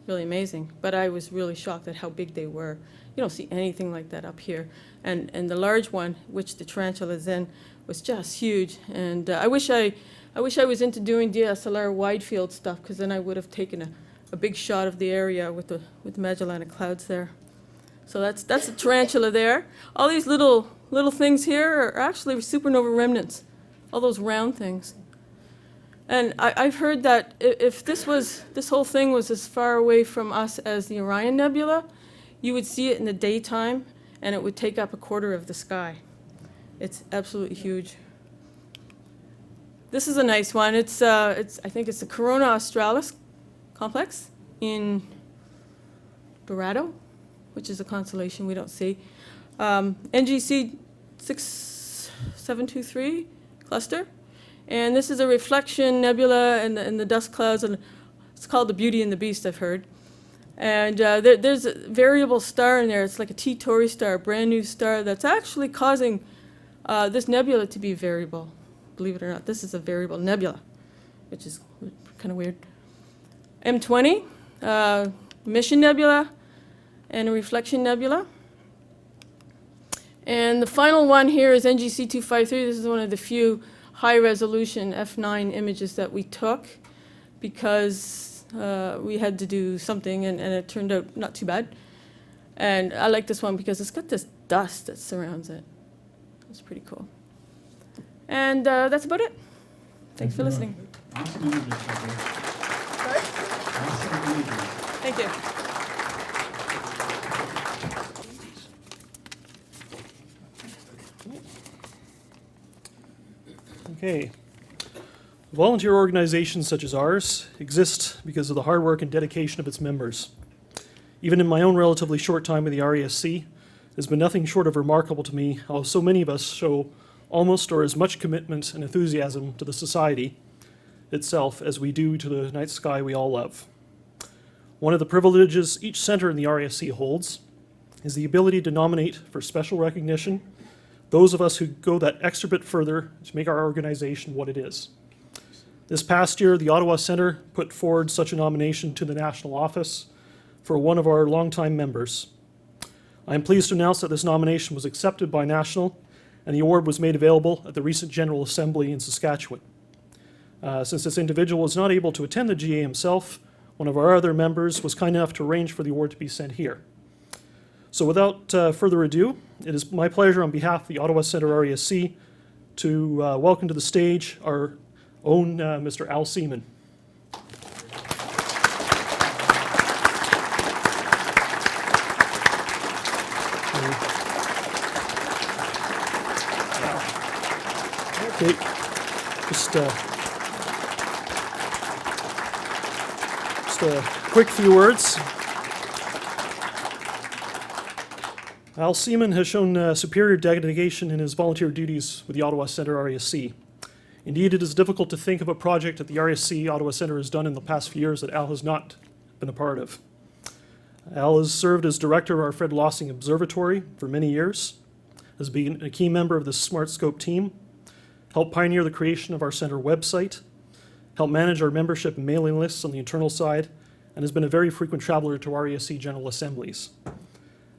really amazing. But I was really shocked at how big they were. You don't see anything like that up here. And the large one, which the tarantula is in, was just huge. And I wish I was into doing DSLR wide field stuff, because then I would have taken a big shot of the area with the Magellanic Clouds there. So that's a tarantula there. All these little things here are actually supernova remnants, all those round things. And I've heard that if this whole thing was as far away from us as the Orion Nebula, you would see it in the daytime, and it would take up a quarter of the sky. It's absolutely huge. This is a nice one. I think it's the Corona Australis complex in Dorado, which is a constellation we don't see. NGC 6723 cluster. And this is a reflection nebula in the dust clouds, and it's called the Beauty and the Beast, I've heard. And there's a variable star in there. It's like a T Tauri star, a brand new star that's actually causing this nebula to be variable. Believe it or not, this is a variable nebula, which is kind of weird. M20, Mission Nebula, and a reflection nebula. And the final one here is NGC 253. This is one of the few high-resolution F9 images that we took because we had to do something, and it turned out not too bad. And I like this one because it's got this dust that surrounds it. It's pretty cool. And that's about it. Thanks for listening. Awesome images, Deborah. Sorry? Awesome images. Thank you. Okay. Volunteer organizations such as ours exist because of the hard work and dedication of its members. Even in my own relatively short time with the RASC, it has been nothing short of remarkable to me how so many of us show almost or as much commitment and enthusiasm to the society itself as we do to the night sky we all love. One of the privileges each center in the RASC holds is the ability to nominate for special recognition those of us who go that extra bit further to make our organization what it is. This past year, the Ottawa Centre put forward such a nomination to the national office for one of our longtime members. I am pleased to announce that this nomination was accepted by National, and the award was made available at the recent General Assembly in Saskatchewan. Since this individual was not able to attend the GA himself, one of our other members was kind enough to arrange for the award to be sent here. So without further ado, it is my pleasure on behalf of the Ottawa Centre RASC to welcome to the stage our own Mr. Al Seaman. Okay, just a quick few words. Al Seaman has shown superior dedication in his volunteer duties with the Ottawa Centre RASC. Indeed, it is difficult to think of a project that the RASC Ottawa Centre has done in the past few years that Al has not been a part of. Al has served as director of our Fred Lossing Observatory for many years, has been a key member of the SmartScope team, helped pioneer the creation of our centre website, helped manage our membership and mailing lists on the internal side, and has been a very frequent traveler to RASC General Assemblies.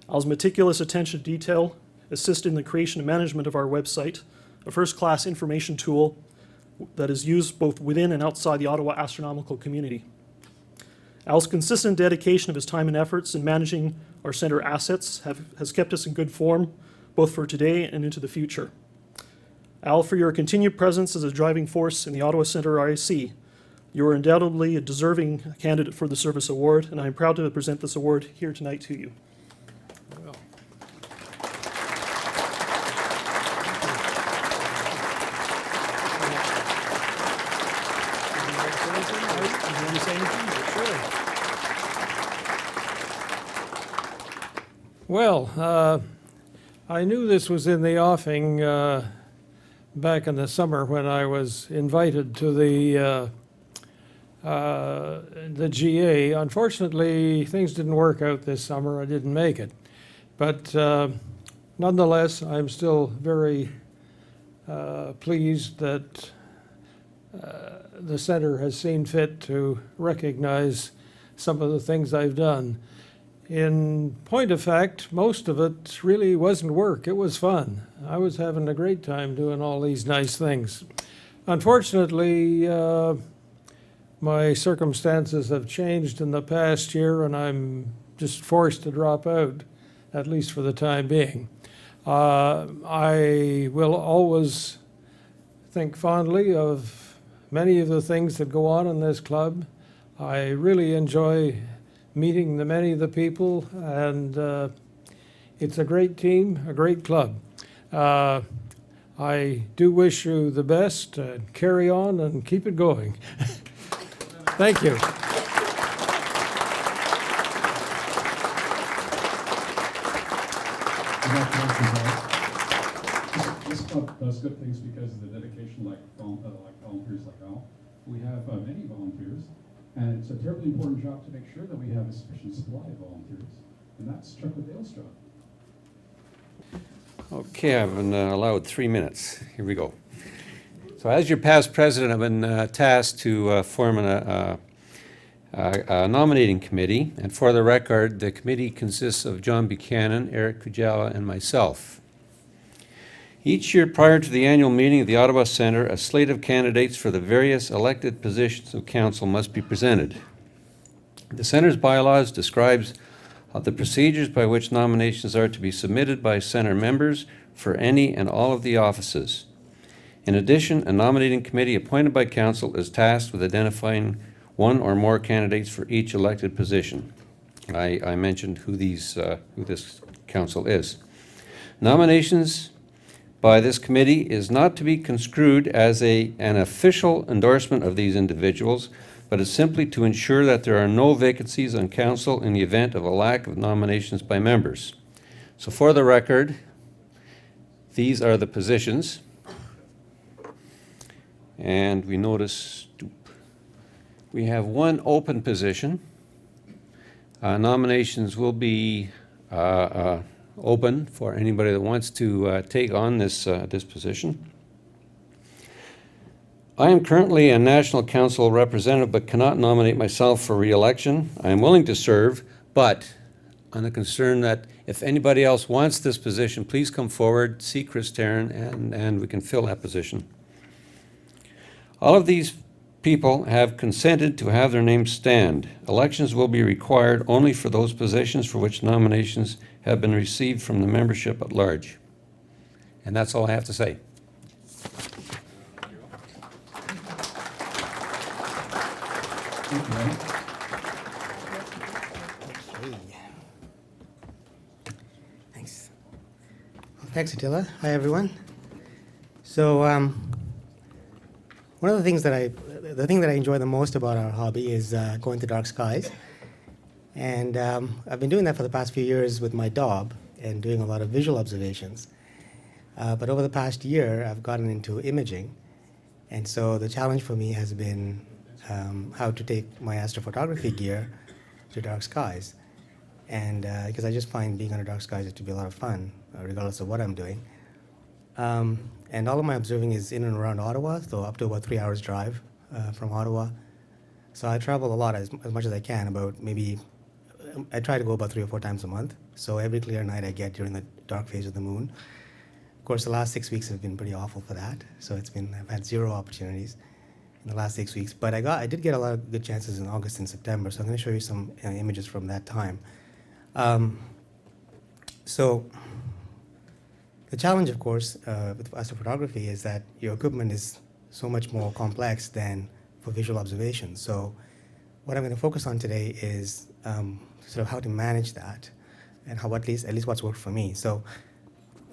Al's meticulous attention to detail assisted in the creation and management of our website, a first-class information tool that is used both within and outside the Ottawa astronomical community. Al's consistent dedication of his time and efforts in managing our centre assets has kept us in good form, both for today and into the future. Al, for your continued presence as a driving force in the Ottawa Centre RASC, you are undoubtedly a deserving candidate for the Service Award, and I am proud to present this award here tonight to you. Well, I knew this was in the offing back in the summer when I was invited to the GA. Unfortunately, things didn't work out this summer. I didn't make it. But nonetheless, I'm still very pleased that the center has seen fit to recognize some of the things I've done. In point of fact, most of it really wasn't work. It was fun. I was having a great time doing all these nice things. Unfortunately, my circumstances have changed in the past year, and I'm just forced to drop out, at least for the time being. I will always think fondly of many of the things that go on in this club. I really enjoy meeting many of the people, and It's a great team, a great club. I do wish you the best. Carry on and keep it going. Thank you. This club does good things because of the dedication, like volunteers like Al. We have many volunteers, and it's a terribly important job to make sure that we have a sufficient supply of volunteers, and that's Chuck Liddell's job. Okay, I've been allowed 3 minutes. Here we go. So as your past president, I've been tasked to form a nominating committee, and for the record, the committee consists of John Buchanan, Eric Kujala, and myself. Each year prior to the annual meeting of the Ottawa Centre, a slate of candidates for the various elected positions of council must be presented. The Centre's bylaws describes the procedures by which nominations are to be submitted by Centre members for any and all of the offices. In addition, a nominating committee appointed by council is tasked with identifying one or more candidates for each elected position. I mentioned who this council is. Nominations by this committee is not to be construed as an official endorsement of these individuals, but is simply to ensure that there are no vacancies on council in the event of a lack of nominations by members. So for the record, these are the positions. And we notice we have one open position. Nominations will be open for anybody that wants to take on this position. I am currently a National Council representative but cannot nominate myself for re-election. I am willing to serve, but on the concern that if anybody else wants this position, please come forward, see Chris Tarrant, and we can fill that position. All of these people have consented to have their names stand. Elections will be required only for those positions for which nominations have been received from the membership at large. And that's all I have to say. Thanks. Well, thanks, Attila. Hi, everyone. So, one of the things that I enjoy the most about our hobby is going to dark skies. And I've been doing that for the past few years with my dog and doing a lot of visual observations. But over the past year, I've gotten into imaging. And so the challenge for me has been how to take my astrophotography gear to dark skies. And because I just find being under dark skies to be a lot of fun, regardless of what I'm doing. And all of my observing is in and around Ottawa, so up to about 3 hours drive from Ottawa. So I travel a lot, as much as I can, I try to go about 3 or 4 times a month. So every clear night I get during the dark phase of the moon. Of course, the last 6 weeks have been pretty awful for that. So I've had 0 opportunities in the last 6 weeks. But I did get a lot of good chances in August and September. So I'm going to show you some images from that time. So the challenge, of course, with astrophotography is that your equipment is so much more complex than for visual observation. So what I'm going to focus on today is sort of how to manage that and how at least what's worked for me. So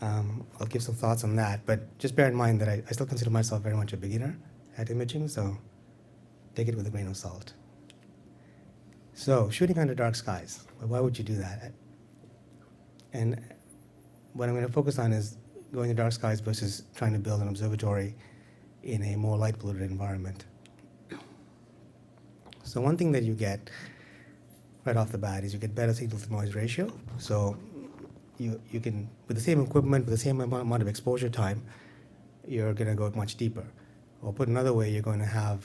I'll give some thoughts on that, but just bear in mind that I still consider myself very much a beginner at imaging, so take it with a grain of salt. So shooting under dark skies, well, why would you do that? And what I'm going to focus on is going to dark skies versus trying to build an observatory in a more light polluted environment. So one thing that you get right off the bat is you get better signal to noise ratio. So you can, with the same equipment, with the same amount of exposure time, you're going to go much deeper. Or put another way, you're going to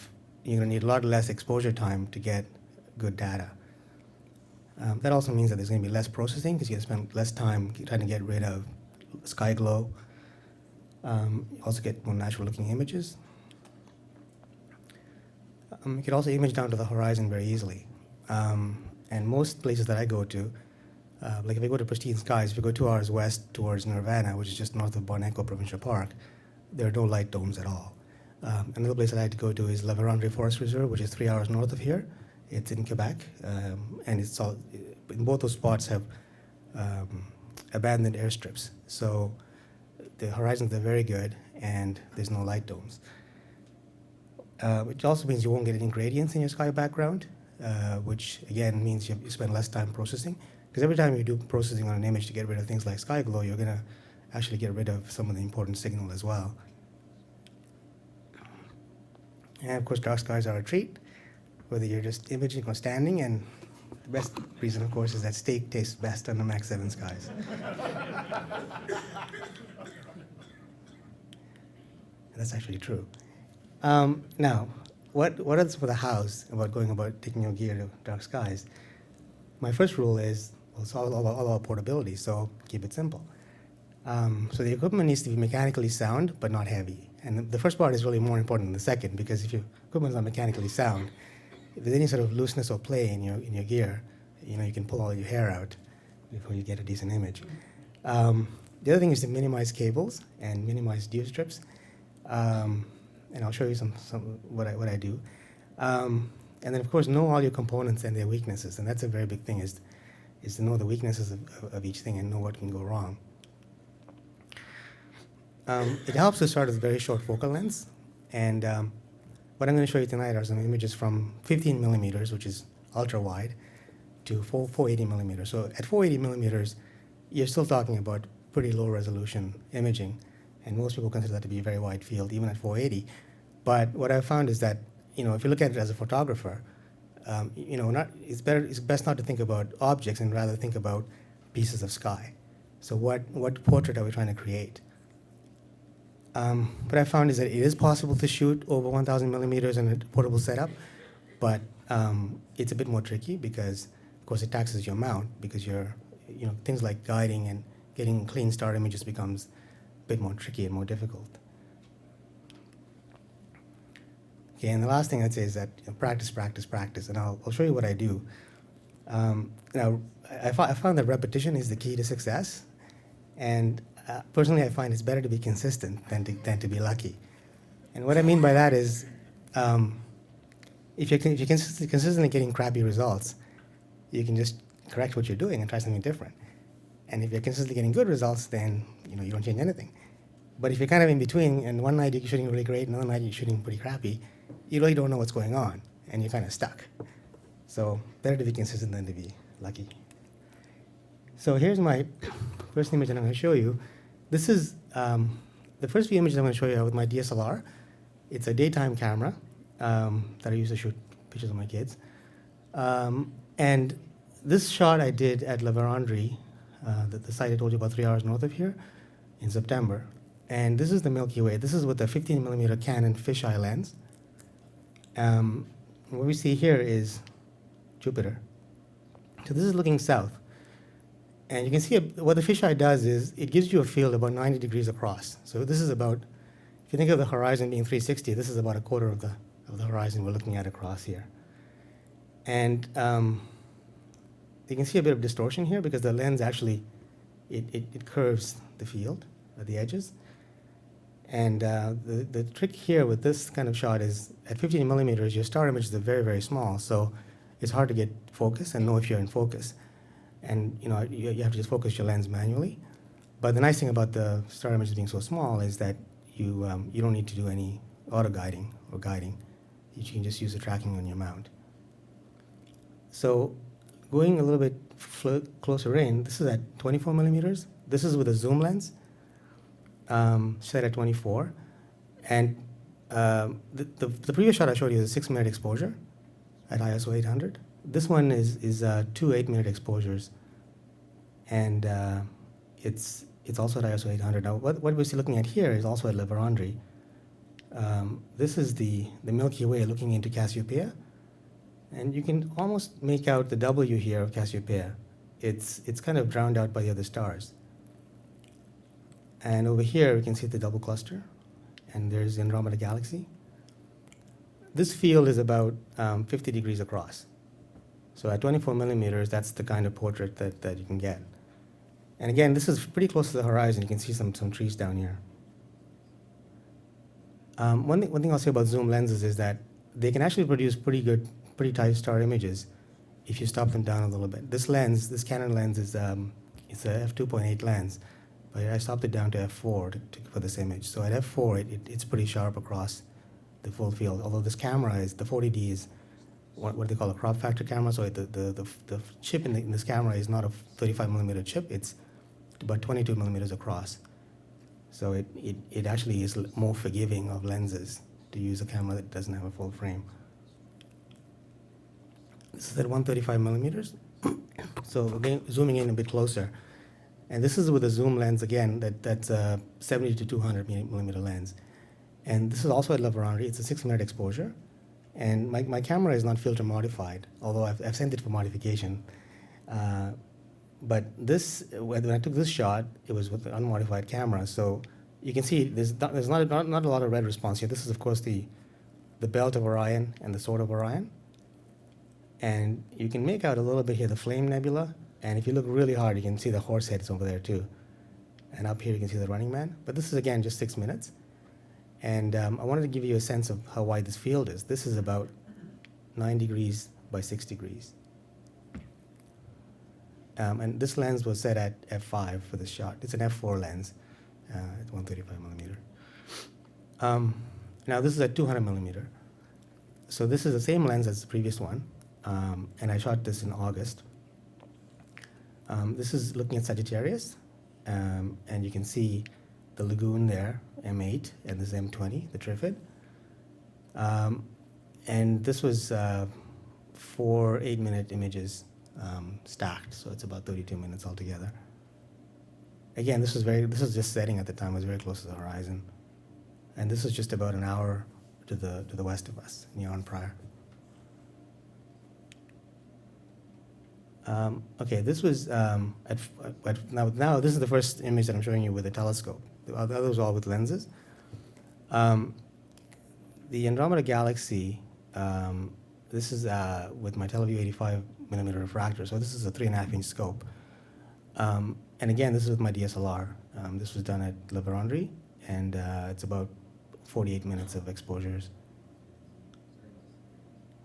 need a lot less exposure time to get good data. That also means that there's going to be less processing because you're going to spend less time trying to get rid of sky glow. You also get more natural looking images. You can also image down to the horizon very easily. And most places that I go to, like if I go to pristine skies, if you go 2 hours west towards Nirvana, which is just north of Barnacle Provincial Park, there are no light domes at all. Another place that I like to go to is La Vérendrye Forest Reserve, which is 3 hours north of here. It's in Quebec, and it's all, in both those spots have abandoned airstrips. So the horizons are very good, and there's no light domes. Which also means you won't get any gradients in your sky background, which again means you spend less time processing. Because every time you do processing on an image to get rid of things like sky glow, you're going to actually get rid of some of the important signal as well. And of course, dark skies are a treat, whether you're just imaging or standing. And the best reason, of course, is that steak tastes best under Mach 7 skies. That's actually true. Now, what is for the house about going about taking your gear to dark skies? My first rule is, well, it's all about portability, so keep it simple. So the equipment needs to be mechanically sound, but not heavy. And the first part is really more important than the second, because if your equipment is not mechanically sound, if there's any sort of looseness or play in your gear, you can pull all your hair out before you get a decent image. The other thing is to minimize cables and minimize dew strips. And I'll show you some what I do. And then, of course, know all your components and their weaknesses. And that's a very big thing, is to know the weaknesses of each thing and know what can go wrong. It helps to start with a very short focal lengths. And what I'm going to show you tonight are some images from 15 millimeters, which is ultra wide, to 480 millimeters. So at 480 millimeters, you're still talking about pretty low resolution imaging. And most people consider that to be a very wide field, even at 480. But what I've found is that, if you look at it as a photographer, it's best not to think about objects and rather think about pieces of sky. So what portrait are we trying to create? What I found is that it is possible to shoot over 1,000 millimeters in a portable setup, but it's a bit more tricky because, of course, it taxes your mount, because things like guiding and getting clean star images becomes a bit more tricky and more difficult. Okay, and the last thing I'd say is that practice, practice, practice, and I'll show you what I do. Now, I found that repetition is the key to success, and personally, I find it's better to be consistent than to be lucky. And what I mean by that is, if you're consistently getting crappy results, you can just correct what you're doing and try something different. And if you're consistently getting good results, then you don't change anything. But if you're kind of in between, and one night you're shooting really great, another night you're shooting pretty crappy, you really don't know what's going on, and you're kind of stuck. So better to be consistent than to be lucky. So here's my first image that I'm going to show you. This is the first few images I'm going to show you are with my DSLR. It's a daytime camera that I use to shoot pictures of my kids. And this shot I did at La Vérendrye, the site I told you about 3 hours north of here, in September. And this is the Milky Way. This is with a 15 millimeter Canon fisheye lens. What we see here is Jupiter. So this is looking south. And you can see what the fisheye does is it gives you a field about 90 degrees across. So this is about, if you think of the horizon being 360, this is about a quarter of the horizon we're looking at across here. And you can see a bit of distortion here because the lens actually, it curves the field at the edges. And the trick here with this kind of shot is at 15 millimeters, your star images are very, very small. So it's hard to get focus and know if you're in focus. And you have to just focus your lens manually. But the nice thing about the star images being so small is that you don't need to do any auto guiding or guiding. You can just use the tracking on your mount. So going a little bit closer in, this is at 24 millimeters. This is with a zoom lens, set at 24. And the previous shot I showed you is a 6-minute exposure at ISO 800. This one is 2 8-minute exposures, and it's also at ISO 800. Now, what we're looking at here is also at La Vérendrye. This is the Milky Way looking into Cassiopeia, and you can almost make out the W here of Cassiopeia. It's kind of drowned out by the other stars. And over here, we can see the double cluster, and there's Andromeda Galaxy. This field is about 50 degrees across. So at 24 millimeters, that's the kind of portrait that you can get. And again, this is pretty close to the horizon. You can see some trees down here. One thing I'll say about zoom lenses is that they can actually produce pretty tight star images if you stop them down a little bit. This Canon lens is It's a f2.8 lens, but I stopped it down to f4 for this image. So at f4, it's pretty sharp across the full field. Although this camera is, the 40D is what they call a crop factor camera. So the chip in this camera is not a 35 millimeter chip. It's about 22 millimeters across. So it actually is more forgiving of lenses to use a camera that doesn't have a full frame. This is at 135 millimeters. So again, zooming in a bit closer. And this is with a zoom lens again, that's a 70 to 200 millimeter lens. And this is also at Laveranderie. It's a 6-minute exposure. And my camera is not filter modified, although I've sent it for modification. But this, when I took this shot, it was with the unmodified camera. So you can see there's not a lot of red response here. This is, of course, the belt of Orion and the sword of Orion. And you can make out a little bit here the Flame Nebula. And if you look really hard, you can see the horse heads over there, too. And up here, you can see the Running Man. But this is, again, just 6 minutes. And I wanted to give you a sense of how wide this field is. This is about 9 degrees by 6 degrees. And this lens was set at f5 for this shot. It's an f4 lens at 135 millimeter. Now this is at 200 millimeter. So this is the same lens as the previous one. And I shot this in August. This is looking at Sagittarius. And you can see the lagoon there, M8, and this is M20, the Trifid. And this was 4 8-minute images stacked, so it's about 32 minutes altogether. Again, this was just setting at the time. It was very close to the horizon, and this is just about an hour to the west of us, Neon Prior. Okay, this was now this is the first image that I'm showing you with a telescope. The others were all with lenses. The Andromeda Galaxy. This is with my Teleview 85 millimeter refractor. So this is a 3.5-inch scope. And again, this is with my DSLR. This was done at Laveranderie, and it's about 48 minutes of exposures.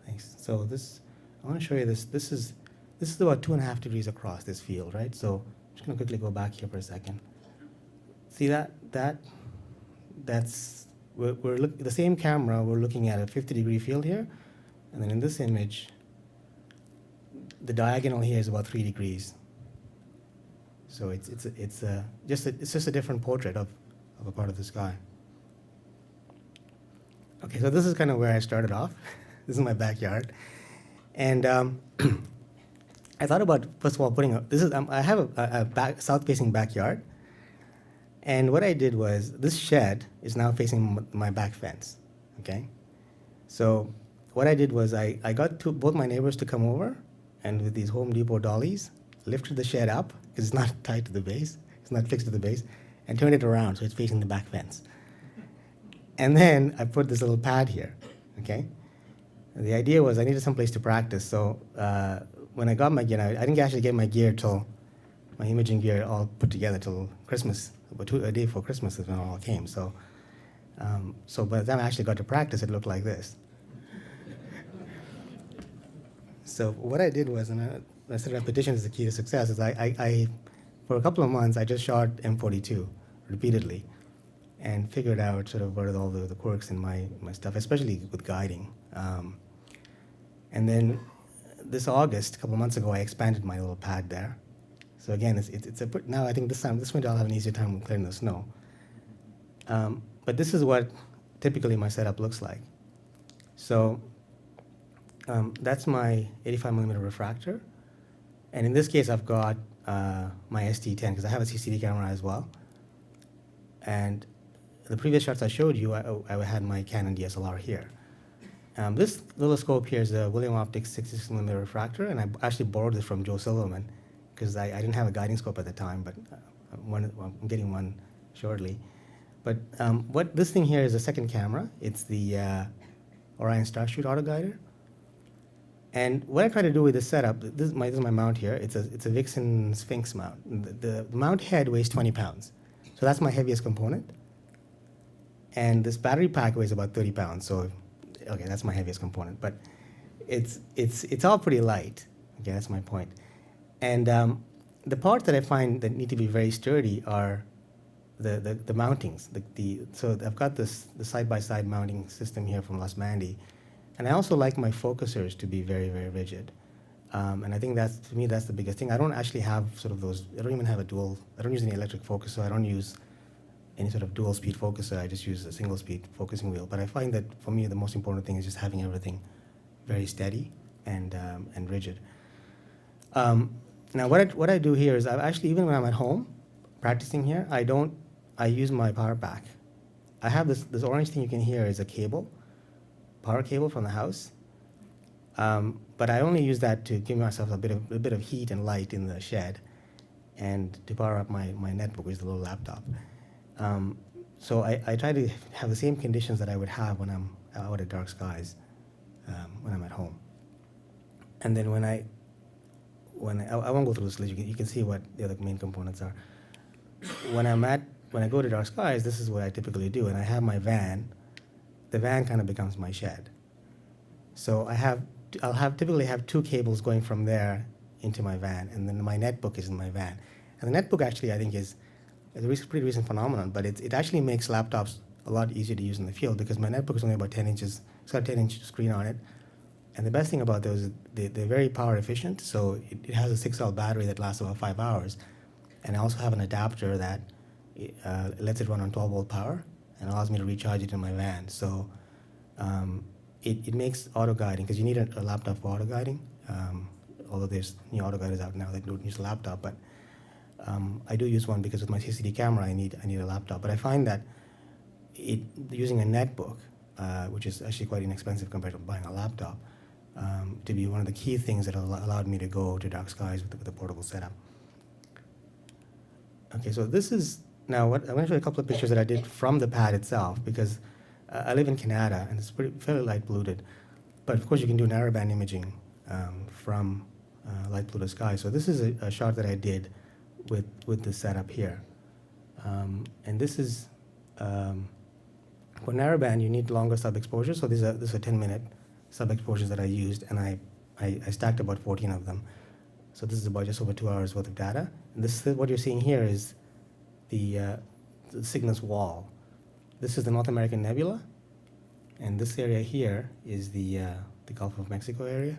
Thanks. So this, I want to show you this. This is about 2.5 degrees across this field, right? So I'm just going to quickly go back here for a second. See that? That's the same camera. We're looking at a 50-degree field here. And then in this image, the diagonal here is about 3 degrees. So it's just a different portrait of a part of the sky. Okay, so this is kind of where I started off. This is my backyard, and I thought about, first of all, I have a south-facing backyard, and what I did was this shed is now facing my back fence. Okay, so what I did was I got both my neighbors to come over, and with these Home Depot dollies, lifted the shed up, because it's not tied to the base, it's not fixed to the base, and turned it around so it's facing the back fence. And then I put this little pad here, okay? And the idea was I needed some place to practice, so when I got my gear, I didn't actually get my gear till, my imaging gear all put together till Christmas, about a day before Christmas is when it all came. So by the time I actually got to practice, it looked like this. So what I did was, and I said repetition is the key to success, is I for a couple of months, I just shot M42 repeatedly and figured out sort of what are all the quirks in my stuff, especially with guiding. And then this August, a couple of months ago, I expanded my little pad there. So again, now I think this winter I'll have an easier time clearing the snow. But this is what typically my setup looks like. So that's my 85 millimeter refractor. And in this case, I've got my ST10, because I have a CCD camera as well. And the previous shots I showed you, I had my Canon DSLR here. This little scope here is a William Optics 66 millimeter refractor, and I actually borrowed this from Joe Silverman, because I didn't have a guiding scope at the time, but I'm getting one shortly. But what this thing here is a second camera. It's the Orion Starshoot Auto Guider. And what I try to do with this setup, this is my mount here. It's a Vixen Sphinx mount. The mount head weighs 20 pounds. So that's my heaviest component. And this battery pack weighs about 30 pounds. So, okay, that's my heaviest component. But it's all pretty light. Okay, that's my point. And the parts that I find that need to be very sturdy are the mountings. So I've got the side-by-side mounting system here from Las Mandy. And I also like my focusers to be very, very rigid. And I think to me, that's the biggest thing. I don't actually have sort of those, I don't even have I don't use any electric focuser. I don't use any sort of dual speed focuser. I just use a single speed focusing wheel. But I find that for me, the most important thing is just having everything very steady and rigid. Now, what I do here is even when I'm at home practicing here, I use my power pack. I have this orange thing you can hear is a cable, power cable from the house. But I only use that to give myself a bit of heat and light in the shed and to power up my netbook, which is the little laptop. So I try to have the same conditions that I would have when I'm out at dark skies, when I'm at home. And then I won't go through this list, you can see what the other main components are. When I go to dark skies, this is what I typically do, and I have my van. The van kind of becomes my shed. So I'll typically have two cables going from there into my van, and then my netbook is in my van. And the netbook actually, I think, is a pretty recent phenomenon, but it actually makes laptops a lot easier to use in the field because my netbook is only about 10 inches. It's got a 10-inch screen on it. And the best thing about those is they're very power efficient. So it has a 6-cell battery that lasts about 5 hours. And I also have an adapter that lets it run on 12-volt power and allows me to recharge it in my van. So it makes auto guiding, because you need a laptop for auto guiding. Although there's new auto guiders out now that don't use a laptop, but I do use one because with my CCD camera I need a laptop. But I find that using a netbook, which is actually quite inexpensive compared to buying a laptop, to be one of the key things that allowed me to go to dark skies with a portable setup. Okay, so this is now I'm going to show you a couple of pictures that I did from the pad itself, because I live in Canada and it's fairly light polluted. But of course you can do narrowband imaging from light polluted sky. So this is a shot that I did with this setup here. And this is, for narrowband you need longer sub-exposures. So these are 10-minute sub-exposures that I used, and I stacked about 14 of them. So this is about just over 2 hours worth of data. And this is what you're seeing here is the Cygnus wall. This is the North American Nebula, and this area here is the Gulf of Mexico area.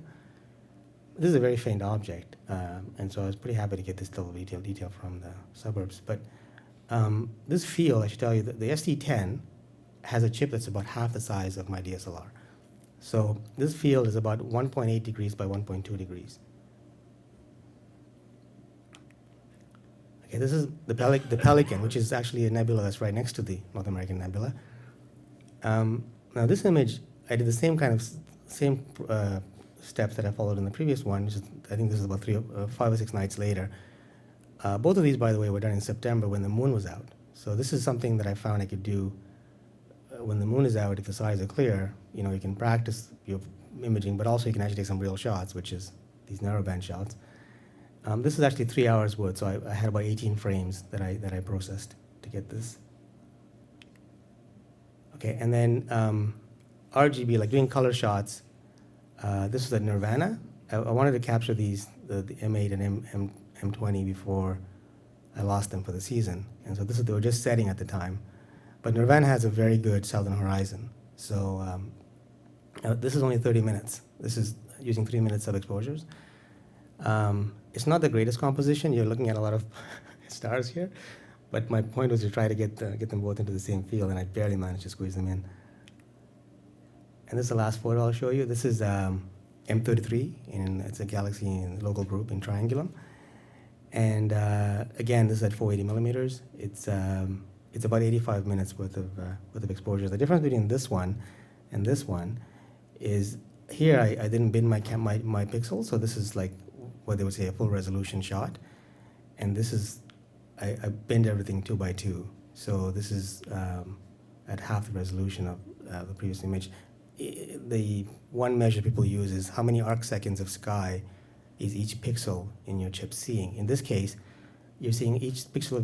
This is a very faint object, and so I was pretty happy to get this little detail from the suburbs. But this field, I should tell you, the ST10 has a chip that's about half the size of my DSLR. So this field is about 1.8 degrees by 1.2 degrees. Okay, this is the Pelican, which is actually a nebula that's right next to the North American Nebula. Now this image, I did the same steps that I followed in the previous one. Which is, I think this is about 5 or 6 nights later. Both of these, by the way, were done in September when the moon was out. So this is something that I found I could do when the moon is out. If the skies are clear, you can practice your imaging, but also you can actually take some real shots, which is these narrowband shots. This is actually 3 hours worth, so I had about 18 frames that I processed to get this. Okay, and then RGB, like doing color shots. This was at Nirvana. I wanted to capture these, the M8 and M20 before I lost them for the season. And so they were just setting at the time. But Nirvana has a very good southern horizon. So this is only 30 minutes. This is using 3-minute sub-exposures. It's not the greatest composition. You're looking at a lot of stars here. But my point was to try to get them both into the same field, and I barely managed to squeeze them in. And this is the last photo I'll show you. This is M33, and it's a galaxy in the local group in Triangulum. And again, this is at 480 millimeters. It's about 85 minutes worth of exposure. The difference between this one and this one is here I didn't bin my pixels, so this is like what they would say a full resolution shot, and this is I binned everything 2 by 2. So this is at half the resolution of the previous image. The one measure people use is how many arc seconds of sky is each pixel in your chip seeing. In this case, you're seeing each pixel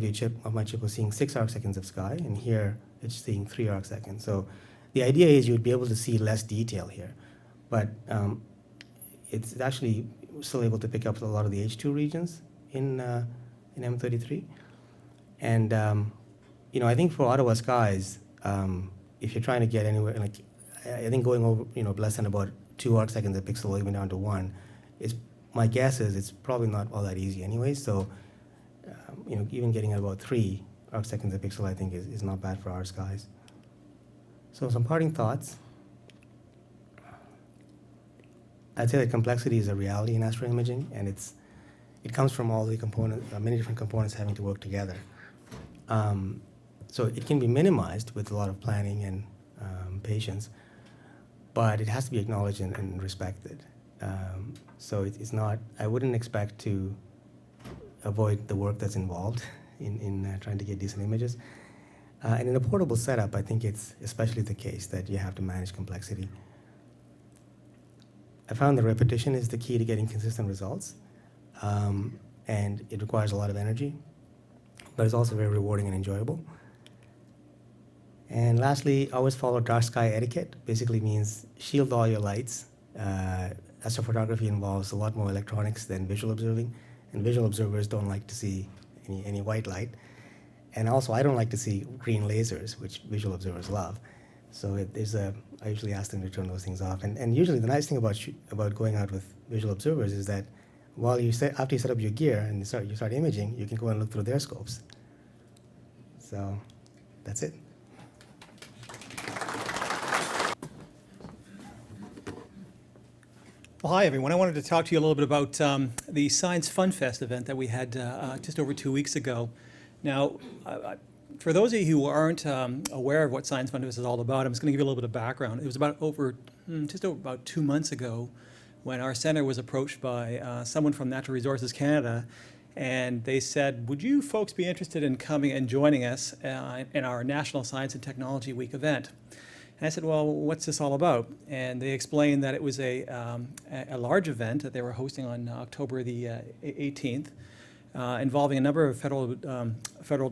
of my chip was seeing 6 arc seconds of sky, and here it's seeing 3 arc seconds. So the idea is you'd be able to see less detail here, but it's actually still able to pick up a lot of the H2 regions, in M33. And I think for Ottawa skies, if you're trying to get anywhere, like I think going over less than about 2 arc seconds a pixel, or even down to 1, is my guess is it's probably not all that easy anyway. So even getting at about 3 arc seconds a pixel, I think is not bad for our skies. So some parting thoughts. I'd say that complexity is a reality in astroimaging, and it comes from all the components, many different components having to work together. So it can be minimized with a lot of planning and patience, but it has to be acknowledged and respected. So it's not, I wouldn't expect to avoid the work that's involved in trying to get decent images. And in a portable setup, I think it's especially the case that you have to manage complexity. I found that repetition is the key to getting consistent results, and it requires a lot of energy, but it's also very rewarding and enjoyable. And lastly, always follow dark sky etiquette. Basically means shield all your lights. Astrophotography involves a lot more electronics than visual observing, and visual observers don't like to see any white light. And also, I don't like to see green lasers, which visual observers love. So I usually ask them to turn those things off. And usually the nice thing about going out with visual observers is that after you set up your gear and you start imaging, you can go and look through their scopes. So that's it. Well, hi, everyone. I wanted to talk to you a little bit about the Science Fun Fest event that we had just over 2 weeks ago. Now, for those of you who aren't aware of what Science Fun Fest is all about, I'm just going to give you a little bit of background. It was just over about 2 months ago when our center was approached by someone from Natural Resources Canada, and they said, would you folks be interested in coming and joining us in our National Science and Technology Week event? And I said, well, what's this all about? And they explained that it was a large event that they were hosting on October the 18th, involving a number of federal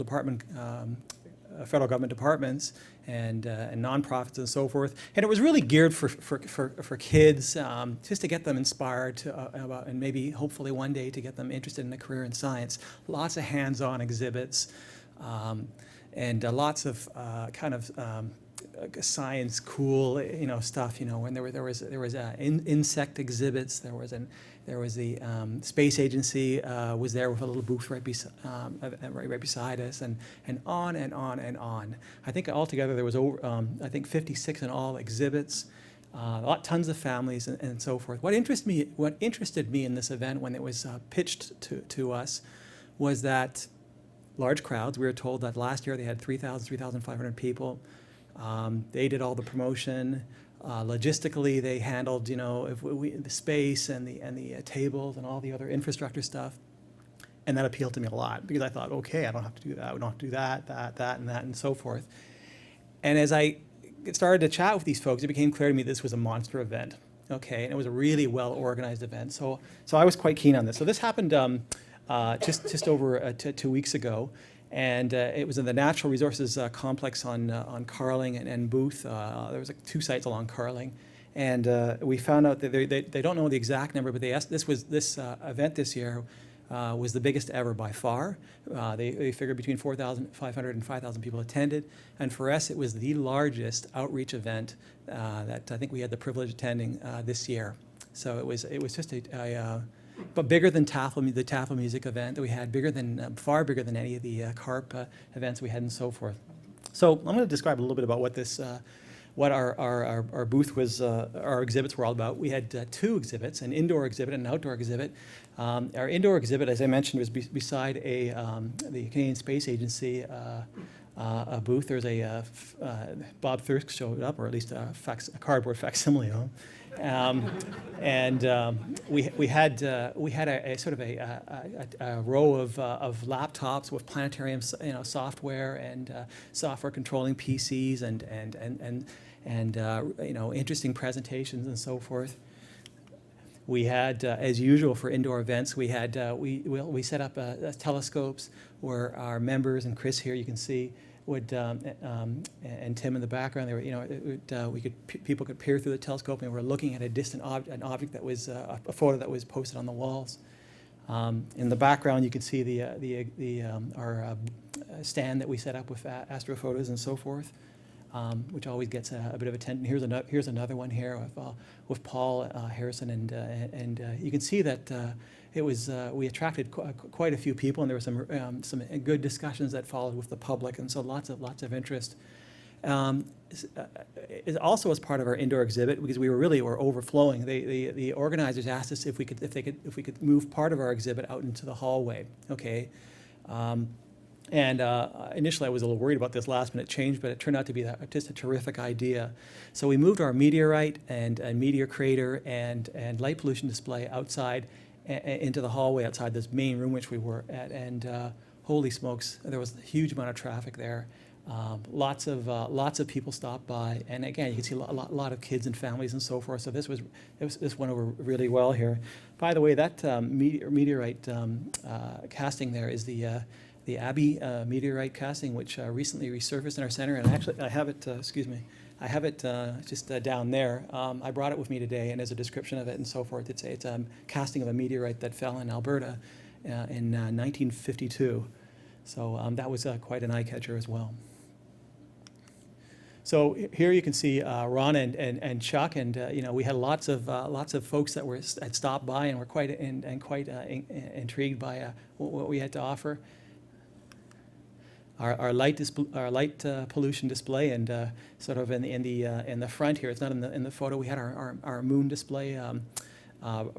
government departments and nonprofits and so forth. And it was really geared for kids, just to get them inspired and maybe hopefully one day to get them interested in a career in science. Lots of hands-on exhibits and lots of science cool stuff. When there was insect exhibits, there was the space agency was there with a little booth right beside us, and on and on and on. I think altogether there was over 56 in all exhibits, tons of families and so forth. What interested me in this event when it was pitched to us was that large crowds. We were told that last year they had 3,500 people. They did all the promotion. Logistically, they handled, the space and the tables and all the other infrastructure stuff. And that appealed to me a lot because I thought, okay, I don't have to do that. We don't have to do that, and so forth. And as I started to chat with these folks, it became clear to me this was a monster event. Okay, and it was a really well-organized event. So I was quite keen on this. So this happened just over 2 weeks ago. And it was in the Natural Resources Complex on Carling and Booth. There was 2 sites along Carling. And we found out that they don't know the exact number, but this event this year was the biggest ever by far. They figured between 4,500 and 5,000 people attended. And for us, it was the largest outreach event that I think we had the privilege of attending this year. So it was just but bigger than the TAFL music event that we had, far bigger than any of the CARP events we had and so forth. So I'm going to describe a little bit about what our booth was, our exhibits were all about. We had 2 exhibits, an indoor exhibit and an outdoor exhibit. Our indoor exhibit, as I mentioned, was beside the Canadian Space Agency a booth. There's Bob Thirsk showed up, or at least a cardboard facsimile of him. We had a sort of a row of laptops with planetarium software and software controlling PCs and interesting presentations and so forth. We had, as usual for indoor events, we set up telescopes where our members, and Chris here you can see, and Tim in the background, people could peer through the telescope and we were looking at an object that was a photo that was posted on the walls. In the background, you can see our stand that we set up with astrophotos and so forth, which always gets a bit of attention. Here's another one here with Paul Harrison, and you can see that we attracted quite a few people, and there were some good discussions that followed with the public, and so lots of interest. It also was part of our indoor exhibit because we were overflowing. The organizers asked us if we could move part of our exhibit out into the hallway. Okay, and initially I was a little worried about this last-minute change, but it turned out to be just a terrific idea. So we moved our meteorite and meteor crater and light pollution display outside into the hallway outside this main room which we were at, and holy smokes, there was a huge amount of traffic there. Lots of people stopped by, and again, you can see a lot of kids and families and so forth. So this went over really well here. By the way, that meteorite casting there is the Abbey meteorite casting, which recently resurfaced in our center. And actually, I have it. Excuse me. I have it just down there. I brought it with me today, and there's a description of it and so forth. It's a casting of a meteorite that fell in Alberta in 1952. So that was quite an eye catcher as well. So here you can see Ron and Chuck, and we had lots of folks that had stopped by and were quite intrigued by what we had to offer. Our light pollution display, and sort of in the front here, it's not in the photo. We had our moon display.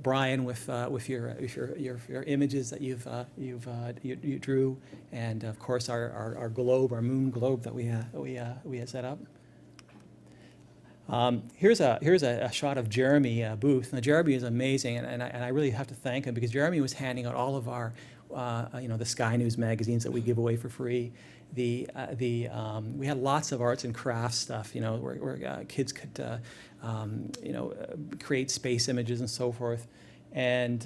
Brian with your images that you drew, and of course our globe, our moon globe that we had set up. Here's a shot of Jeremy Booth. Now Jeremy is amazing, and I really have to thank him because Jeremy was handing out all of our the Sky News magazines that we give away for free. We had lots of arts and crafts stuff, where kids could create space images and so forth. And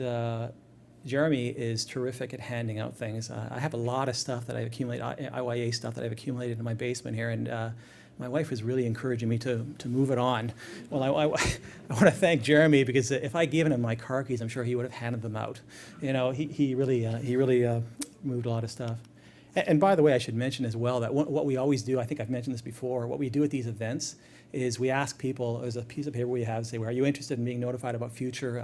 Jeremy is terrific at handing out things. I have a lot of stuff that I've accumulated, IYA stuff that I've accumulated in my basement here, and my wife is really encouraging me to move it on. Well, I want to thank Jeremy because if I'd given him my car keys, I'm sure he would have handed them out. He really moved a lot of stuff. And by the way, I should mention as well that what we always do, I think I've mentioned this before, what we do at these events is we ask people, there's a piece of paper we have, say, well, are you interested in being notified about future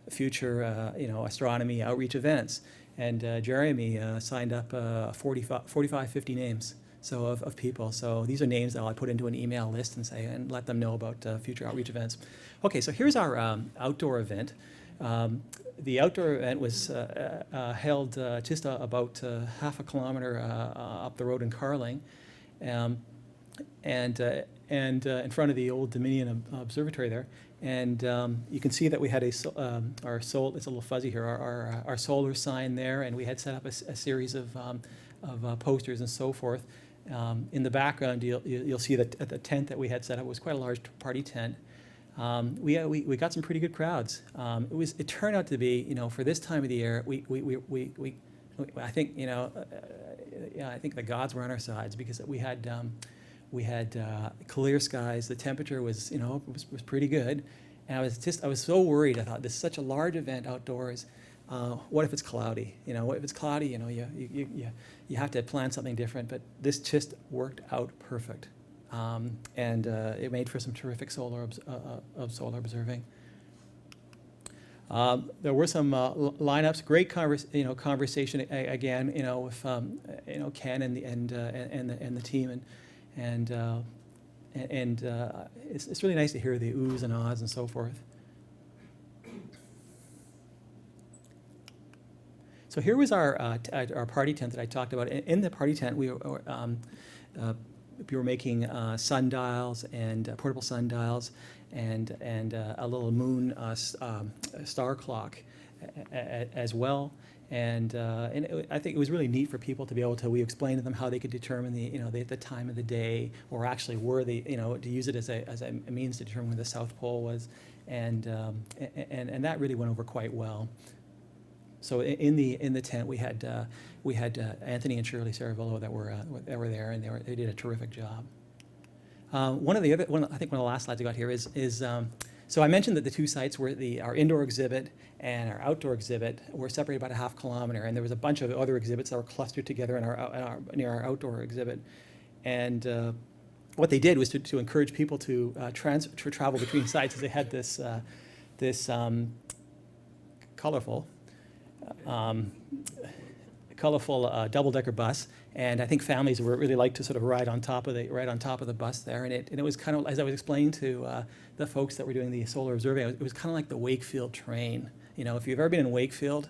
astronomy outreach events? And Jeremy signed up 45, 50 names. So of people. So these are names that I'll put into an email list and let them know about future outreach events. Okay, so here's our outdoor event. The outdoor event was held just about half a kilometer up the road in Carling, and in front of the old Dominion Observatory there. And you can see that we had our solar. It's a little fuzzy here. Our solar sign there, and we had set up a series of posters and so forth. In the background, you'll see that the tent that we had set up was quite a large party tent. We got some pretty good crowds. It turned out to be, for this time of the year, I think I think the gods were on our sides because we had clear skies. The temperature was was pretty good, and I was so worried. I thought this is such a large event outdoors. What if it's cloudy? What if it's cloudy? You have to plan something different. But this just worked out perfect, and it made for some terrific solar observing. There were some lineups, great conversation again, with Ken and the team, and it's really nice to hear the oohs and ahs and so forth. So here was our party tent that I talked about. In the party tent, we were making sundials and portable sundials and a little moon star clock as well. And I think it was really neat for people to be able to. We explained to them how they could determine the time of the day, or actually were they to use it as a means to determine where the South Pole was, and that really went over quite well. So in the tent we had Anthony and Shirley Ceravolo that were there, and they did a terrific job. I think one of the last slides I got here is So I mentioned that the two sites were our indoor exhibit and our outdoor exhibit were separated about a half kilometer, and there was a bunch of other exhibits that were clustered together near our outdoor exhibit. And what they did was to encourage people to travel between sites, as they had this colorful double-decker bus, and I think families would really like to sort of ride on top of the bus there, and it was kind of, as I was explaining to the folks that were doing the solar observing, it was kind of like the Wakefield train. You know, if you've ever been in Wakefield,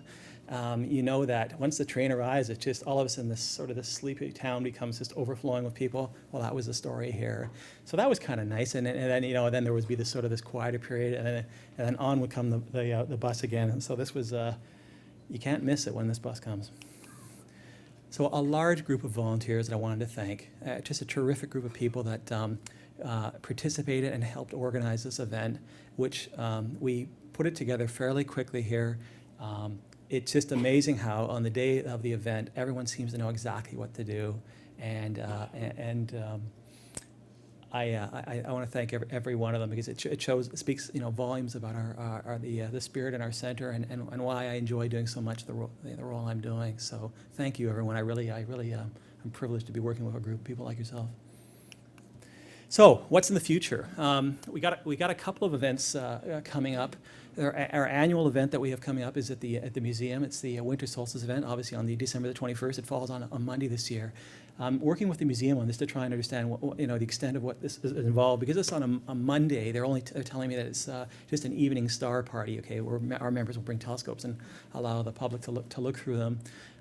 you know that once the train arrives, it's just all of a sudden this sleepy town becomes just overflowing with people. Well, that was the story here. So that was kind of nice, and then then there would be this quieter period, and then on would come the bus again. And so this was you can't miss it when this bus comes. So a large group of volunteers that I wanted to thank, just a terrific group of people that participated and helped organize this event, which we put it together fairly quickly here. It's just amazing how on the day of the event, everyone seems to know exactly what to do. And I want to thank every one of them, because it speaks volumes about the spirit in our center and why I enjoy doing so much the role I'm doing. So thank you, everyone. I really am privileged to be working with a group of people like yourself. So what's in the future? We got a couple of events coming up. Our annual event that we have coming up is at the museum. It's the Winter Solstice event, obviously on December the 21st. It falls on a Monday this year. I'm working with the museum on this to try and understand the extent of what this is involved. Because it's on a Monday, they're telling me that it's just an evening star party. Okay, where our members will bring telescopes and allow the public to look through them.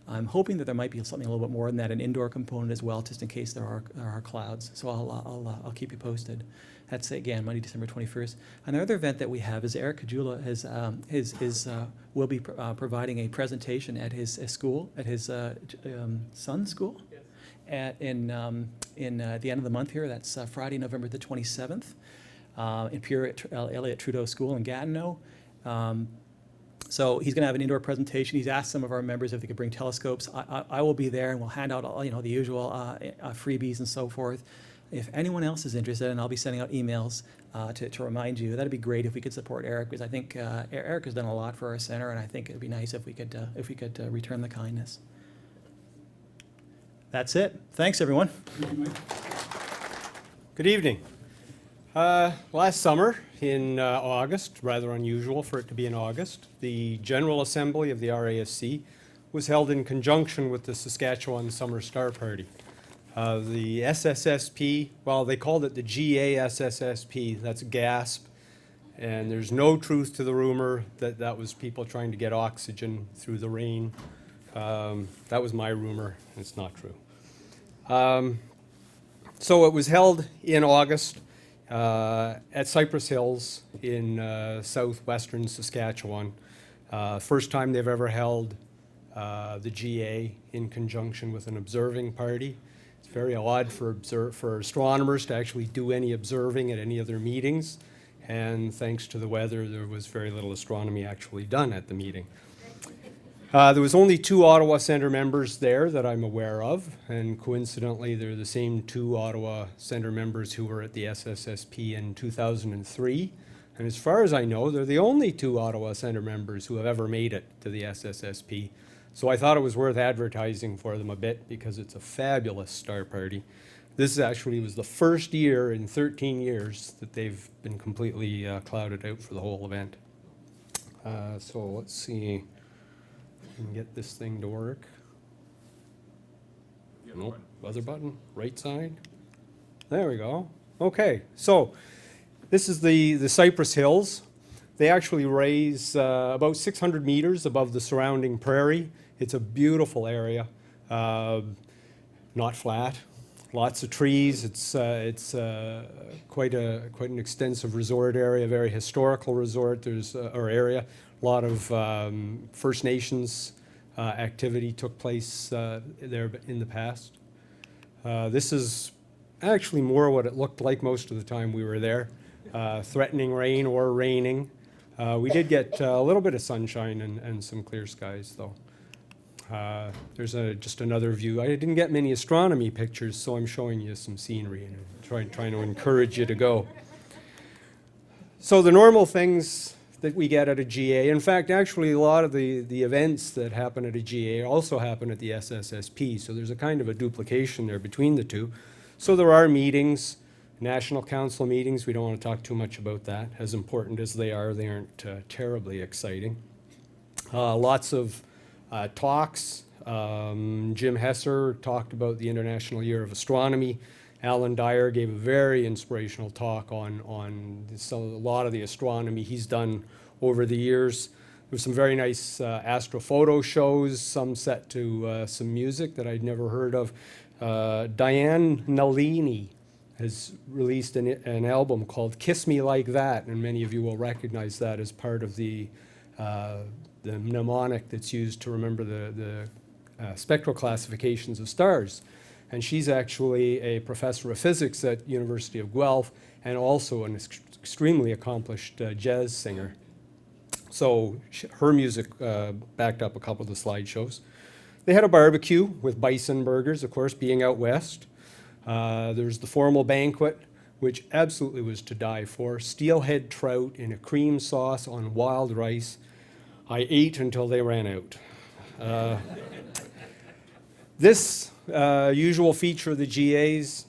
I'm hoping that there might be something a little bit more than that, an indoor component as well, just in case there are clouds. So I'll keep you posted. That's again Monday, December 21st. Another event that we have is Eric Kajula will be providing a presentation at his school, at his son's school, in the end of the month here. That's Friday, November the 27th, in Pierre Elliott Trudeau School in Gatineau. So he's going to have an indoor presentation. He's asked some of our members if they could bring telescopes. I will be there, and we'll hand out all, the usual freebies and so forth. If anyone else is interested, and I'll be sending out emails to remind you, that'd be great if we could support Eric, because I think Eric has done a lot for our center, and I think it'd be nice if we could return the kindness. That's it. Thanks, everyone. Good evening. Last summer in August, rather unusual for it to be in August, the General Assembly of the RASC was held in conjunction with the Saskatchewan Summer Star Party. The SSSP, well, they called it the GASSSP, that's GASP, and there's no truth to the rumor that that was people trying to get oxygen through the rain. That was my rumor, it's not true. So it was held in August at Cypress Hills in southwestern Saskatchewan. First time they've ever held the GA in conjunction with an observing party. It's very odd for astronomers to actually do any observing at any of their meetings, and thanks to the weather, there was very little astronomy actually done at the meeting. There was only 2 Ottawa Centre members there that I'm aware of, and coincidentally, they're the same 2 Ottawa Centre members who were at the SSSP in 2003. And as far as I know, they're the only 2 Ottawa Centre members who have ever made it to the SSSP. So I thought it was worth advertising for them a bit, because it's a fabulous star party. This actually was the first year in 13 years that they've been completely clouded out for the whole event. So let's see. And get this thing to work. Nope, other button, right side. There we go. Okay, so this is the Cypress Hills. They actually raise about 600 meters above the surrounding prairie. It's a beautiful area, not flat, lots of trees. It's quite an extensive resort area, very historical resort. There's or area. A lot of First Nations activity took place there in the past. This is actually more what it looked like most of the time we were there. Threatening rain or raining. We did get a little bit of sunshine and some clear skies, though. There's just another view. I didn't get many astronomy pictures, so I'm showing you some scenery and trying to encourage you to go. So the normal things that we get at a GA, in fact, actually a lot of the events that happen at a GA also happen at the SSSP, so there's a kind of a duplication there between the two. So there are meetings, National Council meetings. We don't want to talk too much about that. As important as they aren't terribly exciting. Lots of talks. Jim Hesser talked about the International Year of Astronomy. Alan Dyer gave a very inspirational talk on a lot of the astronomy he's done over the years. There's some very nice astrophoto shows, some set to some music that I'd never heard of. Diane Nalini has released an album called Kiss Me Like That, and many of you will recognize that as part of the mnemonic that's used to remember the spectral classifications of stars. And she's actually a professor of physics at University of Guelph and also an extremely accomplished jazz singer. So her music backed up a couple of the slideshows. They had a barbecue with bison burgers, of course, being out west. There's the formal banquet, which absolutely was to die for. Steelhead trout in a cream sauce on wild rice. I ate until they ran out. This usual feature of the GAs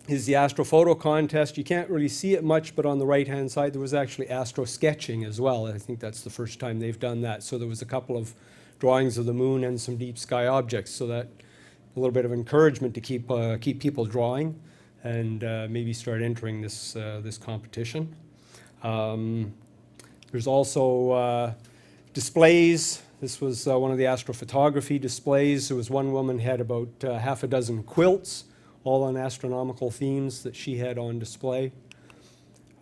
is the Astrophoto Contest. You can't really see it much, but on the right-hand side, there was actually astro sketching as well. I think that's the first time they've done that. So there was a couple of drawings of the moon and some deep sky objects. So that a little bit of encouragement to keep people drawing and maybe start entering this this competition. There's also displays. This was one of the astrophotography displays. There was one woman had about half a dozen quilts, all on astronomical themes that she had on display.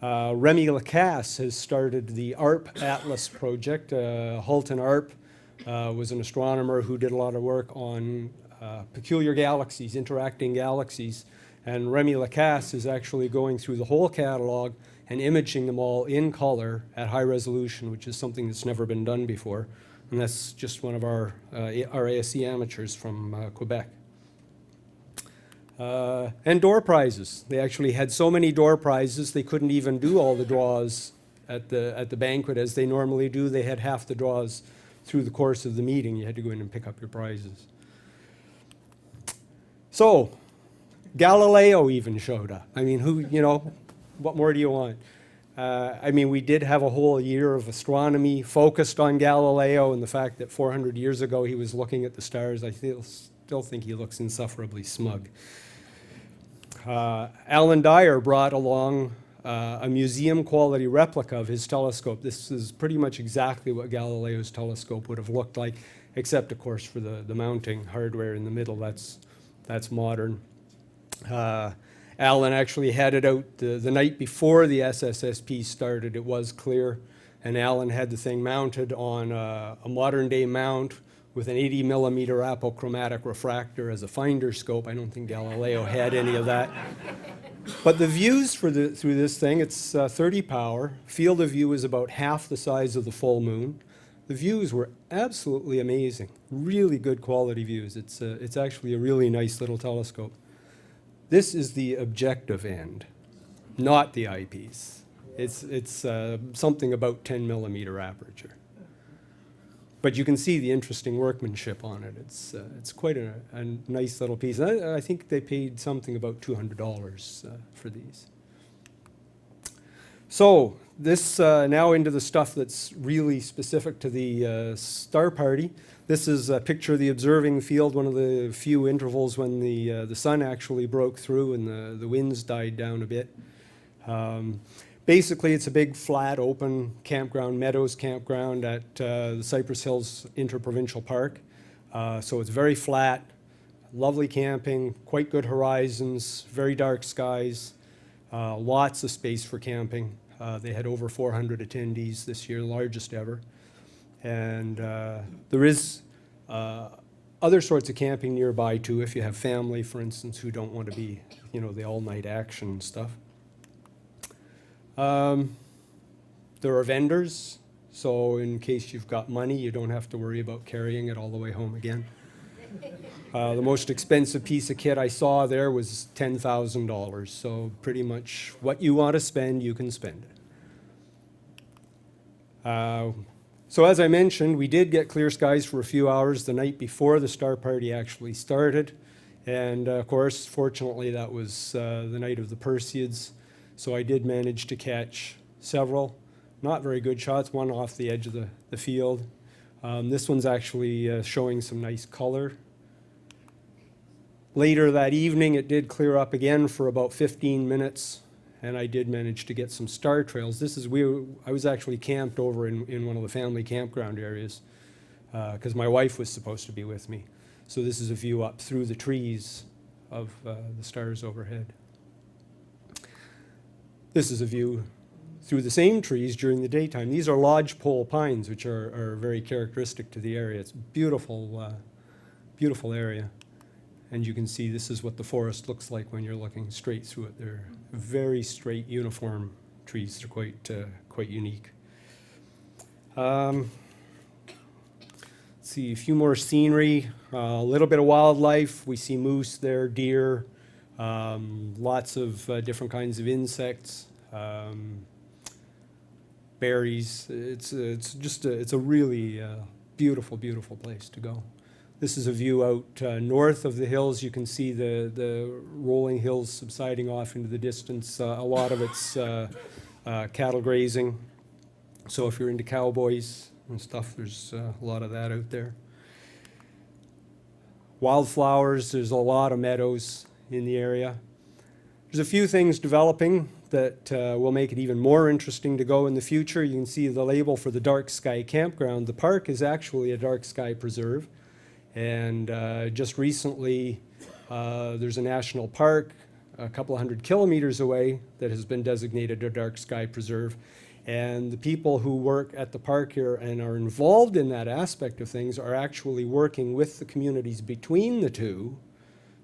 Remy Lacasse has started the ARP Atlas project. Halton ARP was an astronomer who did a lot of work on peculiar galaxies, interacting galaxies. And Remy Lacasse is actually going through the whole catalog and imaging them all in color at high resolution, which is something that's never been done before. And that's just one of our ASC amateurs from Quebec. And door prizes. They actually had so many door prizes they couldn't even do all the draws at the banquet as they normally do. They had half the draws through the course of the meeting. You had to go in and pick up your prizes. So, Galileo even showed up. I mean, what more do you want? I mean, we did have a whole year of astronomy focused on Galileo and the fact that 400 years ago he was looking at the stars. I still think he looks insufferably smug. Alan Dyer brought along a museum-quality replica of his telescope. This is pretty much exactly what Galileo's telescope would have looked like, except, of course, for the mounting hardware in the middle. That's modern. Alan actually had it out the night before the SSSP started. It was clear, and Alan had the thing mounted on a modern-day mount with an 80-millimeter apochromatic refractor as a finder scope. I don't think Galileo had any of that. But the views through this thing, it's 30 power. Field of view is about half the size of the full moon. The views were absolutely amazing. Really good quality views. It's actually a really nice little telescope. This is the objective end, not the eyepiece. It's something about 10-millimeter aperture. But you can see the interesting workmanship on it. It's quite a nice little piece. I think they paid something about $200 for these. So this now into the stuff that's really specific to the star party. This is a picture of the observing field, one of the few intervals when the sun actually broke through and the winds died down a bit. Basically, it's a big, flat, open campground, Meadows campground at the Cypress Hills Interprovincial Park. So it's very flat, lovely camping, quite good horizons, very dark skies, lots of space for camping. They had over 400 attendees this year, largest ever. And there is other sorts of camping nearby, too, if you have family, for instance, who don't want to be, the all-night action stuff. There are vendors, so in case you've got money, you don't have to worry about carrying it all the way home again. The most expensive piece of kit I saw there was $10,000, so pretty much what you want to spend, you can spend it. So as I mentioned, we did get clear skies for a few hours the night before the star party actually started. And of course, fortunately, that was the night of the Perseids. So I did manage to catch several not very good shots, one off the edge of the field. This one's actually showing some nice color. Later that evening, it did clear up again for about 15 minutes, and I did manage to get some star trails. This is I was actually camped over in one of the family campground areas because my wife was supposed to be with me. So this is a view up through the trees of the stars overhead. This is a view through the same trees during the daytime. These are lodgepole pines, which are very characteristic to the area. It's a beautiful, beautiful area. And you can see this is what the forest looks like when you're looking straight through it. They're very straight, uniform trees. They're quite unique. Let's see, a few more scenery, a little bit of wildlife. We see moose there, deer, lots of different kinds of insects, berries. It's a really beautiful, beautiful place to go. This is a view out north of the hills. You can see the rolling hills subsiding off into the distance. A lot of it's cattle grazing. So if you're into cowboys and stuff, there's a lot of that out there. Wildflowers, there's a lot of meadows in the area. There's a few things developing that will make it even more interesting to go in the future. You can see the label for the Dark Sky Campground. The park is actually a dark sky preserve. And just recently, there's a national park a couple of 100 kilometers away that has been designated a dark sky preserve. And the people who work at the park here and are involved in that aspect of things are actually working with the communities between the two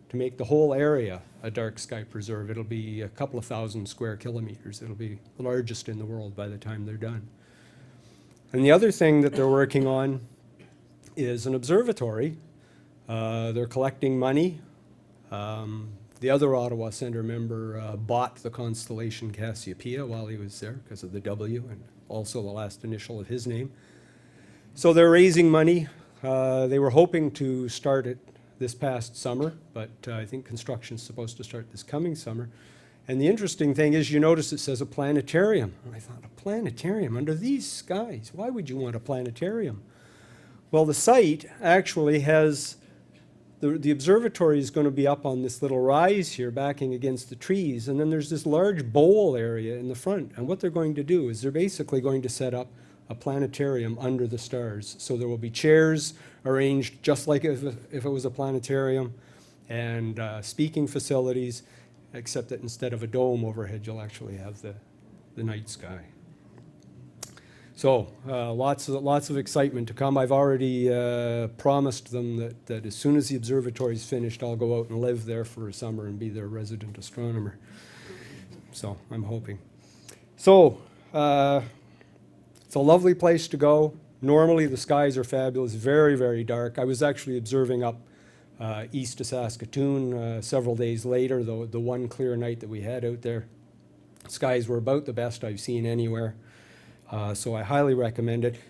to make the whole area a dark sky preserve. It'll be a couple of 1,000 square kilometers. It'll be the largest in the world by the time they're done. And the other thing that they're working on is an observatory. They're collecting money. The other Ottawa Centre member bought the constellation Cassiopeia while he was there because of the W and also the last initial of his name. So they're raising money. They were hoping to start it this past summer, but I think construction's supposed to start this coming summer. And the interesting thing is, you notice it says a planetarium. And I thought, a planetarium under these skies? Why would you want a planetarium? Well, the site actually has, the observatory is going to be up on this little rise here backing against the trees, and then there's this large bowl area in the front. And what they're going to do is they're basically going to set up a planetarium under the stars. So there will be chairs arranged just like if it was a planetarium, and speaking facilities, except that instead of a dome overhead, you'll actually have the night sky. So lots of excitement to come. I've already promised them that as soon as the observatory is finished, I'll go out and live there for a summer and be their resident astronomer. So I'm hoping. So it's a lovely place to go. Normally the skies are fabulous, very, very dark. I was actually observing up east of Saskatoon several days later, the one clear night that we had out there. Skies were about the best I've seen anywhere. So I highly recommend it.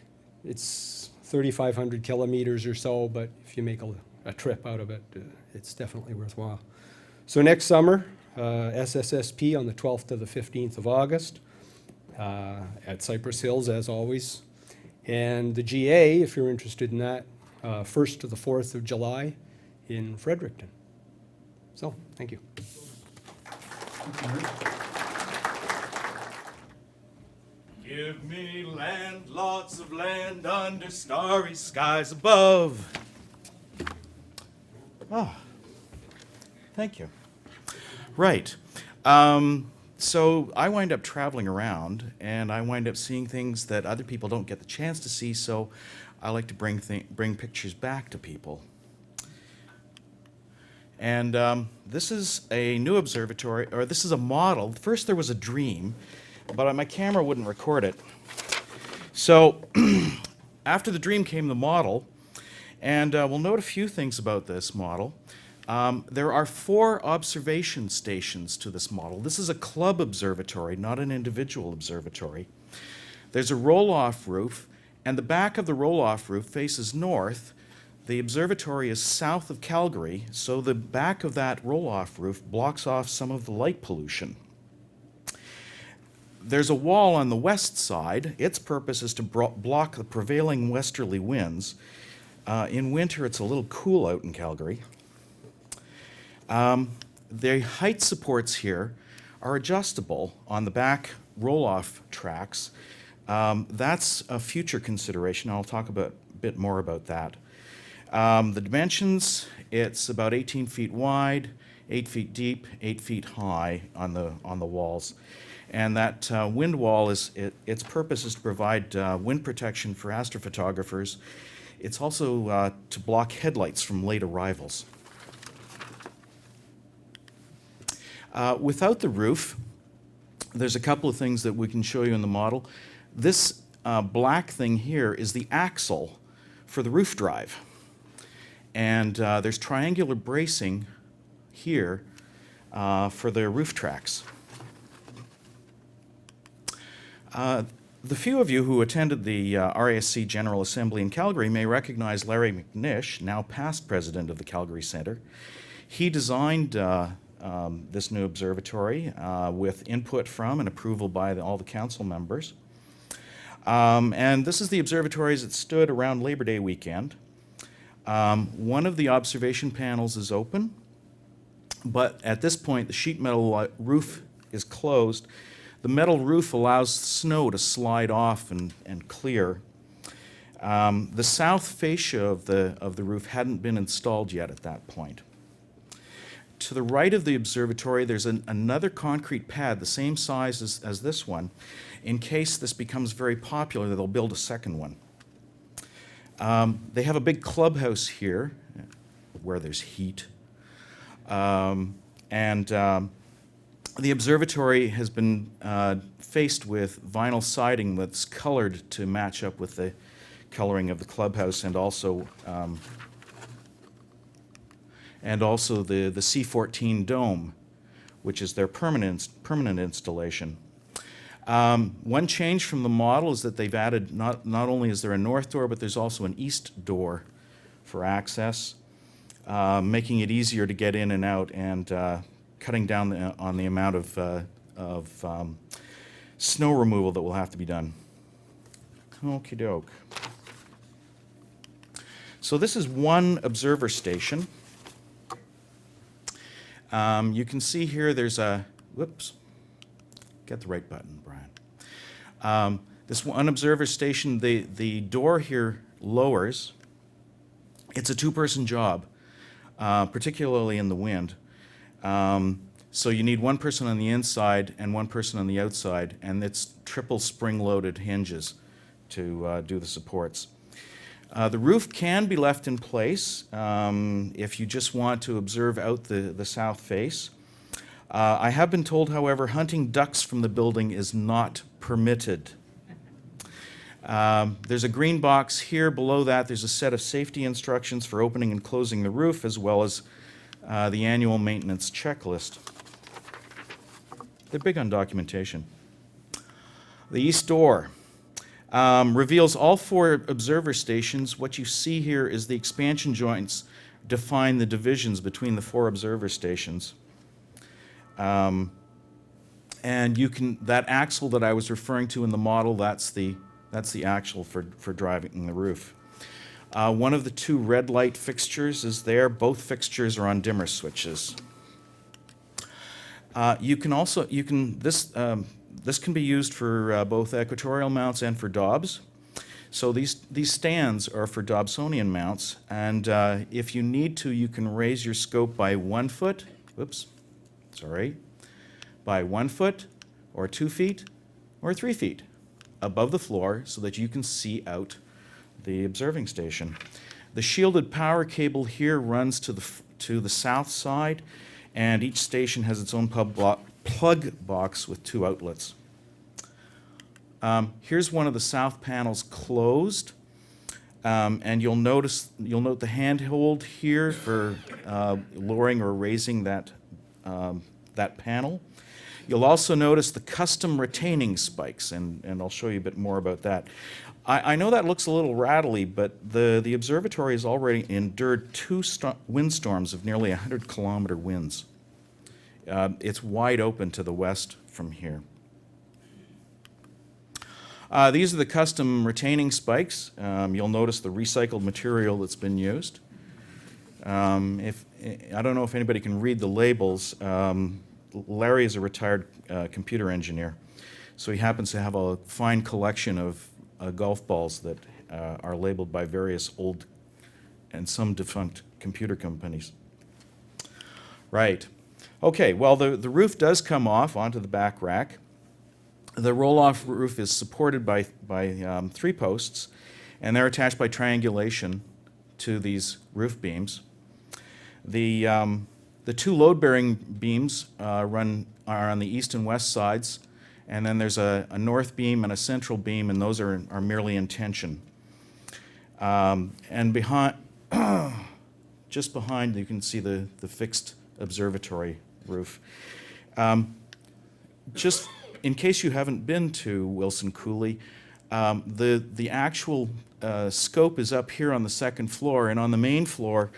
It's 3,500 kilometers or so, but if you make a trip out of it, it's definitely worthwhile. So next summer, SSSP on the 12th to the 15th of August at Cypress Hills, as always. And the GA, if you're interested in that, 1st to the 4th of July in Fredericton. So, thank you. Give me land, lots of land under starry skies above. Oh, thank you. Right. So I wind up traveling around, and I wind up seeing things that other people don't get the chance to see, so I like to bring pictures back to people. And this is a new observatory, or this is a model. First there was a dream, but my camera wouldn't record it. So after the dream came the model, and we'll note a few things about this model. There are 4 observation stations to this model. This is a club observatory, not an individual observatory. There's a roll-off roof, and the back of the roll-off roof faces north. The observatory is south of Calgary, so the back of that roll-off roof blocks off some of the light pollution. There's a wall on the west side. Its purpose is to block the prevailing westerly winds. In winter, it's a little cool out in Calgary. The height supports here are adjustable on the back roll-off tracks. That's a future consideration. I'll talk a bit more about that. The dimensions, it's about 18 feet wide, 8 feet deep, 8 feet high on the walls. And that wind wall, its purpose is to provide wind protection for astrophotographers. It's also to block headlights from late arrivals. Without the roof, there's a couple of things that we can show you in the model. This black thing here is the axle for the roof drive. And there's triangular bracing here for the roof tracks. The few of you who attended the RASC General Assembly in Calgary may recognize Larry McNish, now past president of the Calgary Centre. He designed this new observatory with input from and approval by all the council members. And this is the observatory as it stood around Labor Day weekend. One of the observation panels is open, but at this point the sheet metal roof is closed. The metal roof allows snow to slide off and clear. The south fascia of the roof hadn't been installed yet at that point. To the right of the observatory, there's another concrete pad, the same size as this one. In case this becomes very popular, they'll build a second one. They have a big clubhouse here where there's heat. The observatory has been faced with vinyl siding that's colored to match up with the coloring of the clubhouse, and also the C14 dome, which is their permanent installation. One change from the model is that they've added, not only is there a north door, but there's also an east door for access, making it easier to get in and out, and cutting down on the amount of snow removal that will have to be done. Okie doke. So this is one observer station. You can see here there's a, whoops, get the right button, Brian. This one observer station, the door here lowers. It's a two-person job, particularly in the wind. So you need one person on the inside and one person on the outside, and it's triple spring-loaded hinges to do the supports. The roof can be left in place if you just want to observe out the south face. I have been told, however, hunting ducks from the building is not permitted. There's a green box here. Below that, there's a set of safety instructions for opening and closing the roof, as well as the annual maintenance checklist. They're big on documentation. The east door reveals all four observer stations. What you see here is the expansion joints define the divisions between the four observer stations. And you can, that axle that I was referring to in the model, that's the axle for driving the roof. One of the two red light fixtures is there. Both fixtures are on dimmer switches. This can be used for both equatorial mounts and for Dobbs. So these stands are for Dobsonian mounts, and if you need to, you can raise your scope by 1 foot, by 1 foot, or 2 feet, or 3 feet above the floor so that you can see out the observing station. The shielded power cable here runs to the south side, and each station has its own plug box with 2 outlets. Here's one of the south panels closed, and you'll note the handhold here for lowering or raising that panel. You'll also notice the custom retaining spikes, and I'll show you a bit more about that. I know that looks a little rattly, but the observatory has already endured two windstorms of nearly 100-kilometer winds. It's wide open to the west from here. These are the custom retaining spikes. You'll notice the recycled material that's been used. I don't know if anybody can read the labels. Larry is a retired computer engineer, so he happens to have a fine collection of golf balls that are labeled by various old and some defunct computer companies. Right. Okay, well, the roof does come off onto the back rack. The roll-off roof is supported by 3 posts, and they're attached by triangulation to these roof beams. The 2 load-bearing beams are on the east and west sides, and then there's a north beam and a central beam, and those are merely in tension. And behind, just behind, you can see the fixed observatory roof. Just in case you haven't been to Wilson Cooley, the actual scope is up here on the 2nd floor, and on the main floor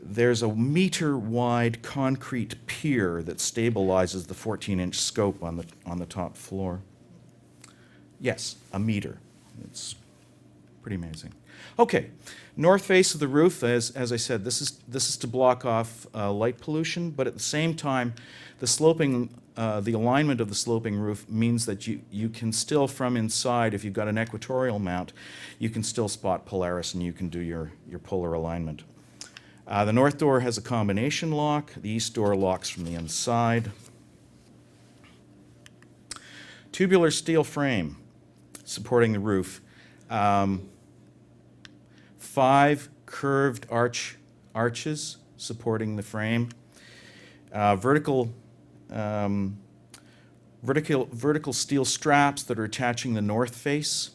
there's a meter-wide concrete pier that stabilizes the 14-inch scope on the top floor. Yes, a meter. It's pretty amazing. Okay, north face of the roof, as I said, this is to block off light pollution, but at the same time, the alignment of the sloping roof means that you can still, from inside, if you've got an equatorial mount, you can still spot Polaris and you can do your polar alignment. The north door has a combination lock. The east door locks from the inside. Tubular steel frame supporting the roof. 5 curved arches supporting the frame. Vertical steel straps that are attaching the north face.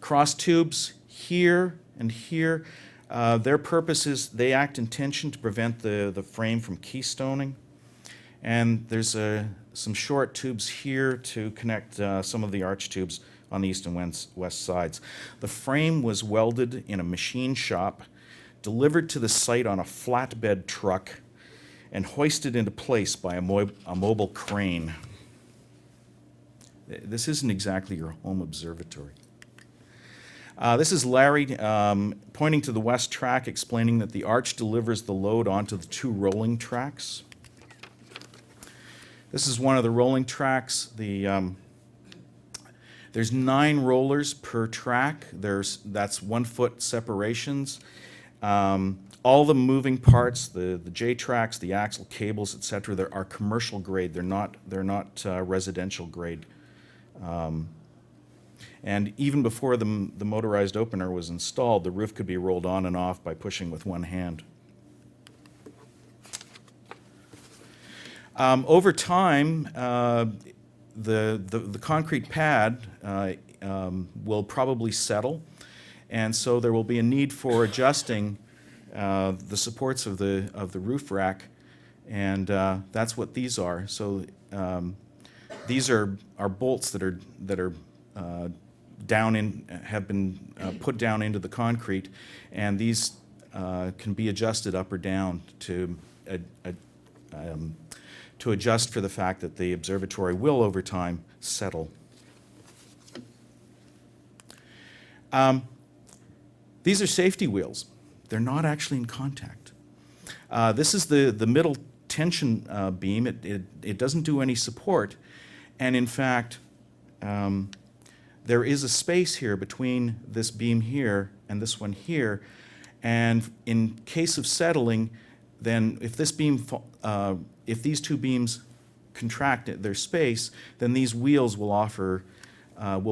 Cross tubes here and here. Their purpose is they act in tension to prevent the frame from keystoning. And there's some short tubes here to connect some of the arch tubes on the east and west sides. The frame was welded in a machine shop, delivered to the site on a flatbed truck, and hoisted into place by a mobile crane. This isn't exactly your home observatory. This is Larry pointing to the west track, explaining that the arch delivers the load onto the 2 rolling tracks. This is one of the rolling tracks. There's 9 rollers per track. That's 1-foot separations. All the moving parts, the J-tracks, the axle cables, etc., are commercial grade. They're not residential grade. And even before the motorized opener was installed, the roof could be rolled on and off by pushing with one hand. Over time, the concrete pad will probably settle, and so there will be a need for adjusting the supports of the roof rack, and that's what these are. So these are bolts that are have been put down into the concrete, and these can be adjusted up or down to adjust for the fact that the observatory will, over time, settle. These are safety wheels. They're not actually in contact. This is the middle tension beam. It doesn't do any support, and in fact, there is a space here between this beam here and this one here, and in case of settling, then if this beam, if these 2 beams contract their space, then these wheels will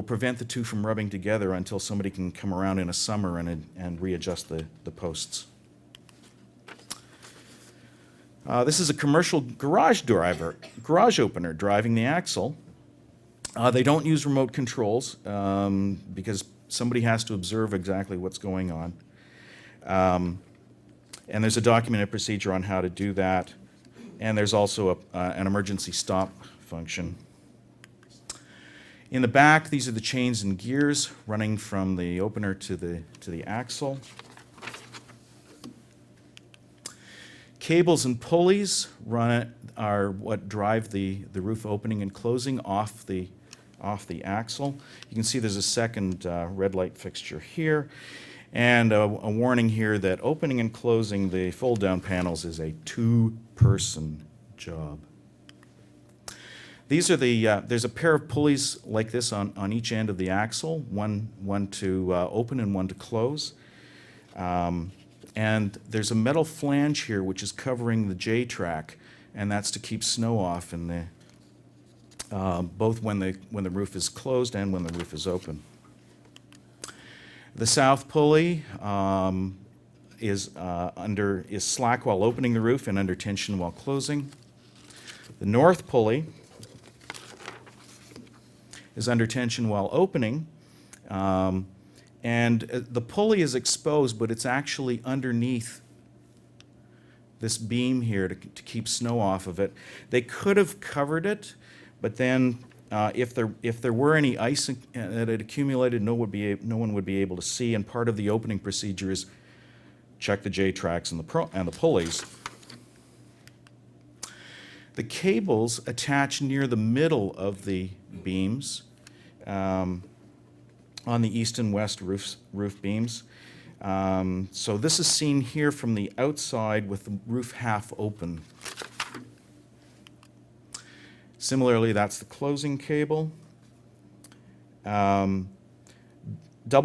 prevent the 2 from rubbing together until somebody can come around in a summer and readjust the posts. This is a commercial garage opener driving the axle. They don't use remote controls because somebody has to observe exactly what's going on. And there's a documented procedure on how to do that. And there's also an emergency stop function. In the back, these are the chains and gears running from the opener to the axle. Cables and pulleys are what drive the roof opening and closing off the axle. You can see there's a second red light fixture here, and a warning here that opening and closing the fold-down panels is a two-person job. These are there's a pair of pulleys like this on each end of the axle, one to open and one to close. And there's a metal flange here which is covering the J-track, and that's to keep snow off in the both when the roof is closed and when the roof is open. The south pulley is slack while opening the roof and under tension while closing. The north pulley is under tension while opening, and the pulley is exposed, but it's actually underneath this beam here to keep snow off of it. They could have covered it, but then if there were any ice that had accumulated, no one would be able to see, and part of the opening procedure is check the J-tracks and the pulleys. The cables attach near the middle of the beams on the east and west roof beams. So this is seen here from the outside with the roof half open. Similarly, that's the closing cable. Double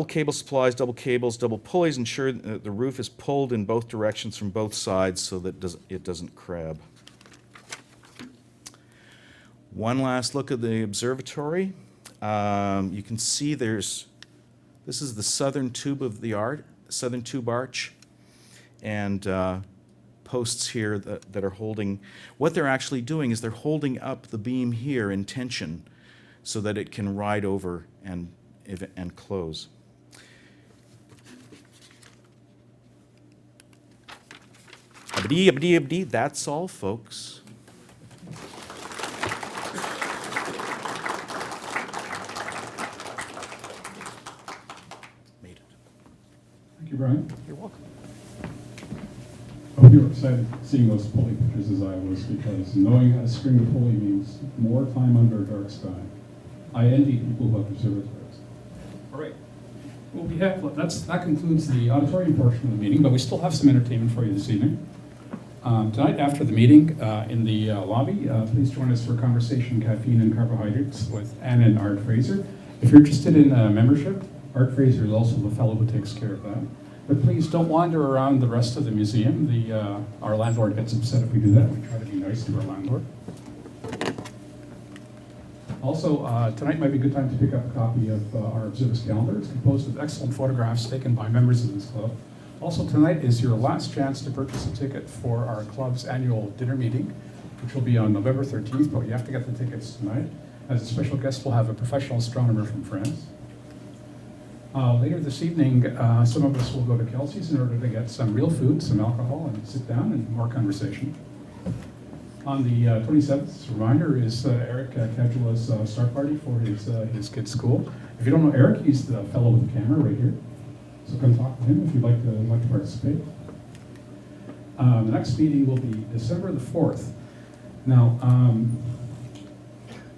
cable supplies, double cables, double pulleys ensure that the roof is pulled in both directions from both sides so that it doesn't crab. One last look at the observatory. You can see this is the southern tube arch, and posts here that are holding. What they're actually doing is they're holding up the beam here in tension so that it can ride over and close. That's all, folks. Thank you, Brian. You're welcome. I hope you were excited seeing those pulley pictures as I was, because knowing how to string a pulley means more time under a dark sky. I envy people who have observatories. All right. Well, that concludes the auditorium portion of the meeting, but we still have some entertainment for you this evening. Tonight, after the meeting in the lobby, please join us for a conversation, caffeine and carbohydrates with Anna and Art Fraser. If you're interested in membership, Art Fraser is also the fellow who takes care of that. But please don't wander around the rest of the museum. Our landlord gets upset if we do that. We try to be nice to our landlord. Also, tonight might be a good time to pick up a copy of our Observance Calendar. It's composed of excellent photographs taken by members of this club. Also, tonight is your last chance to purchase a ticket for our club's annual dinner meeting, which will be on November 13th, but you have to get the tickets tonight. As a special guest, we'll have a professional astronomer from France. Later this evening, some of us will go to Kelsey's in order to get some real food, some alcohol, and sit down and more conversation. On the 27th, as a reminder, is Eric Cadula's start party for his kids' school. If you don't know Eric, he's the fellow with the camera right here. So come talk to him if you'd like to participate. The next meeting will be December the 4th. Now,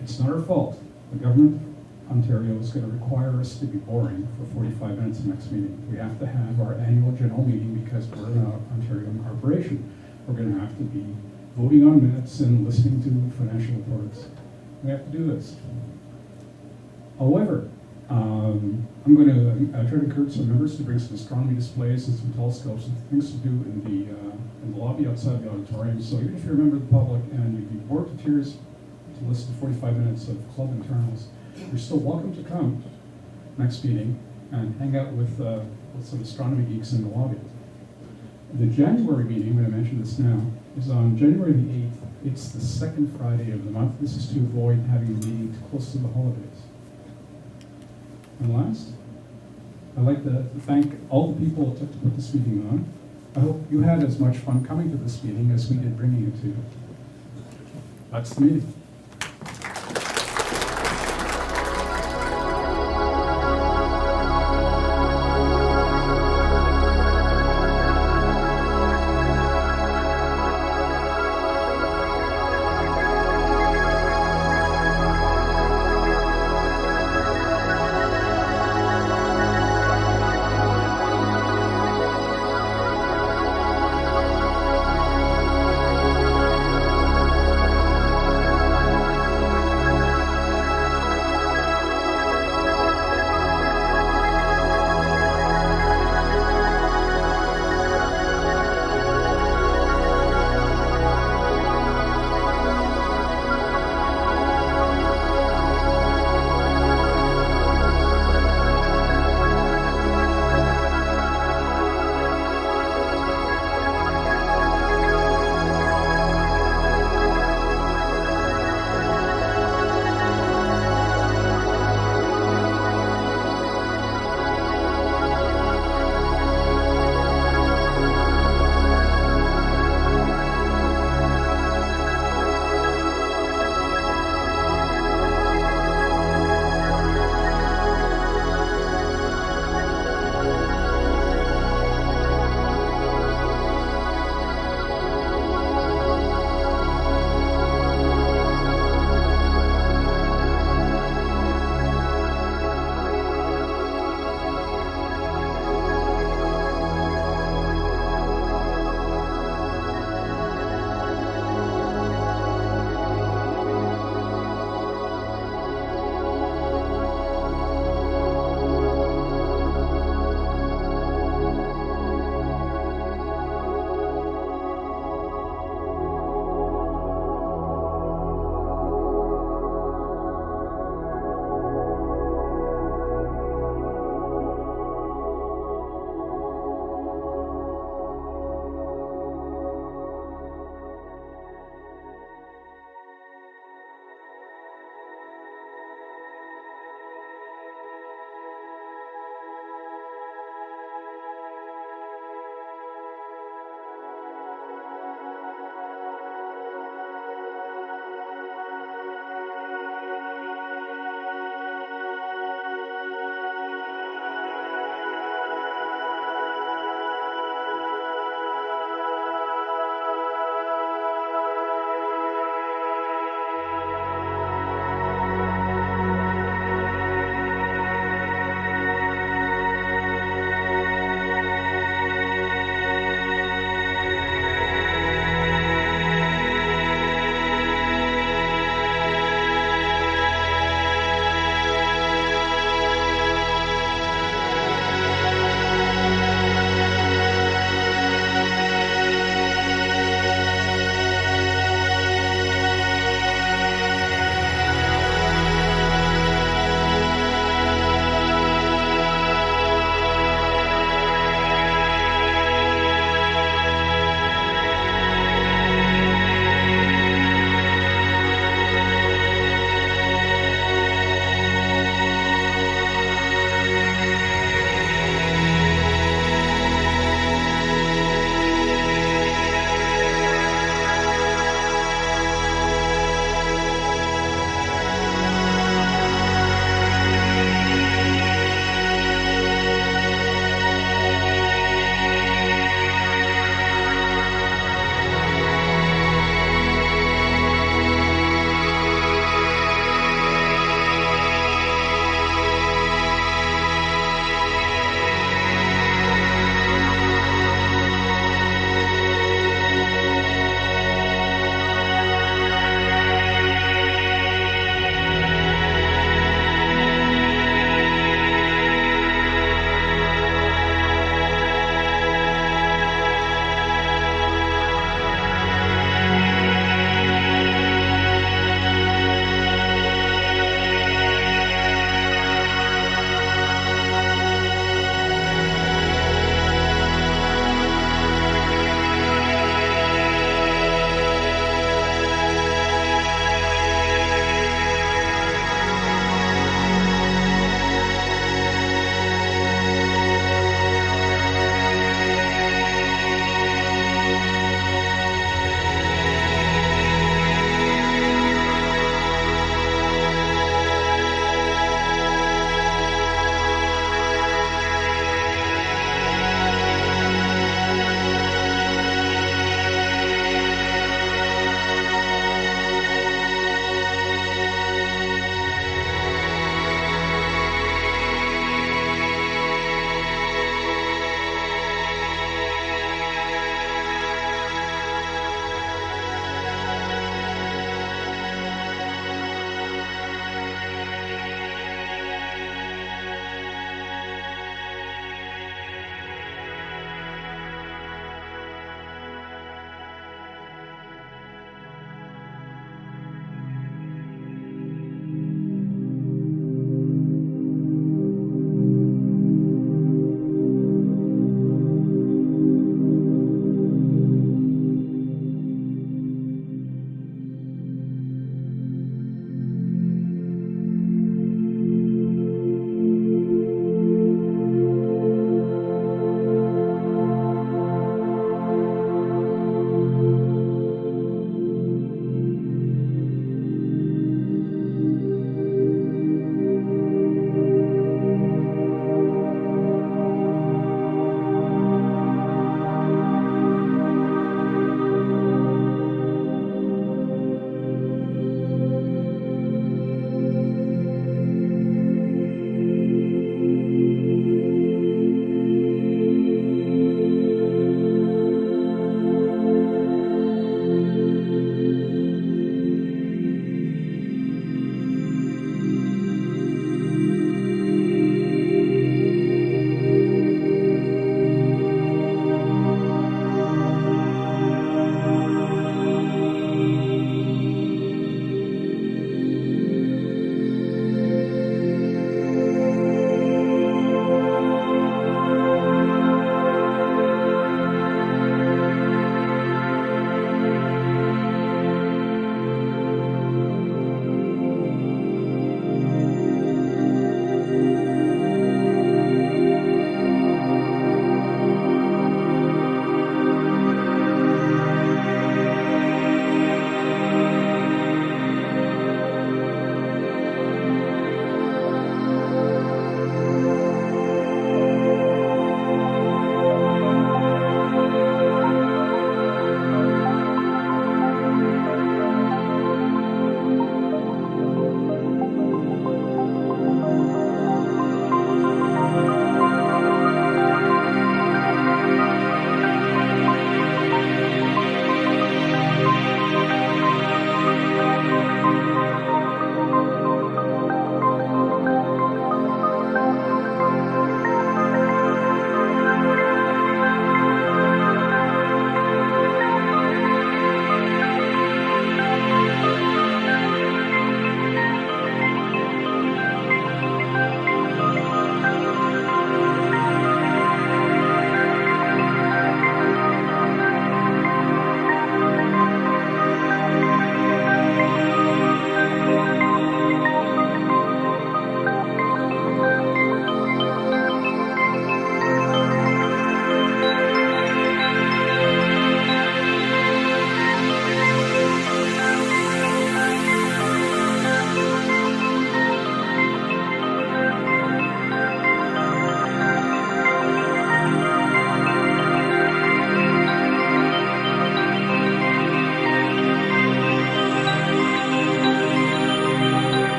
it's not our fault. The government Ontario is going to require us to be boring for 45 minutes the next meeting. We have to have our annual general meeting because we're an Ontario corporation. We're going to have to be voting on minutes and listening to financial reports. We have to do this. However, I'm going to try to encourage some members to bring some astronomy displays and some telescopes and things to do in the lobby outside the auditorium. So even if you're a member of the public and you'd be bored to tears to listen to 45 minutes of club internals, you're still welcome to come next meeting and hang out with some astronomy geeks in the lobby. The January meeting, I'm going to mention this now, is on January the 8th. It's the second Friday of the month. This is to avoid having the meeting close to the holidays. And last, I'd like to thank all the people it took to put this meeting on. I hope you had as much fun coming to this meeting as we did bringing it to you. That's the meeting.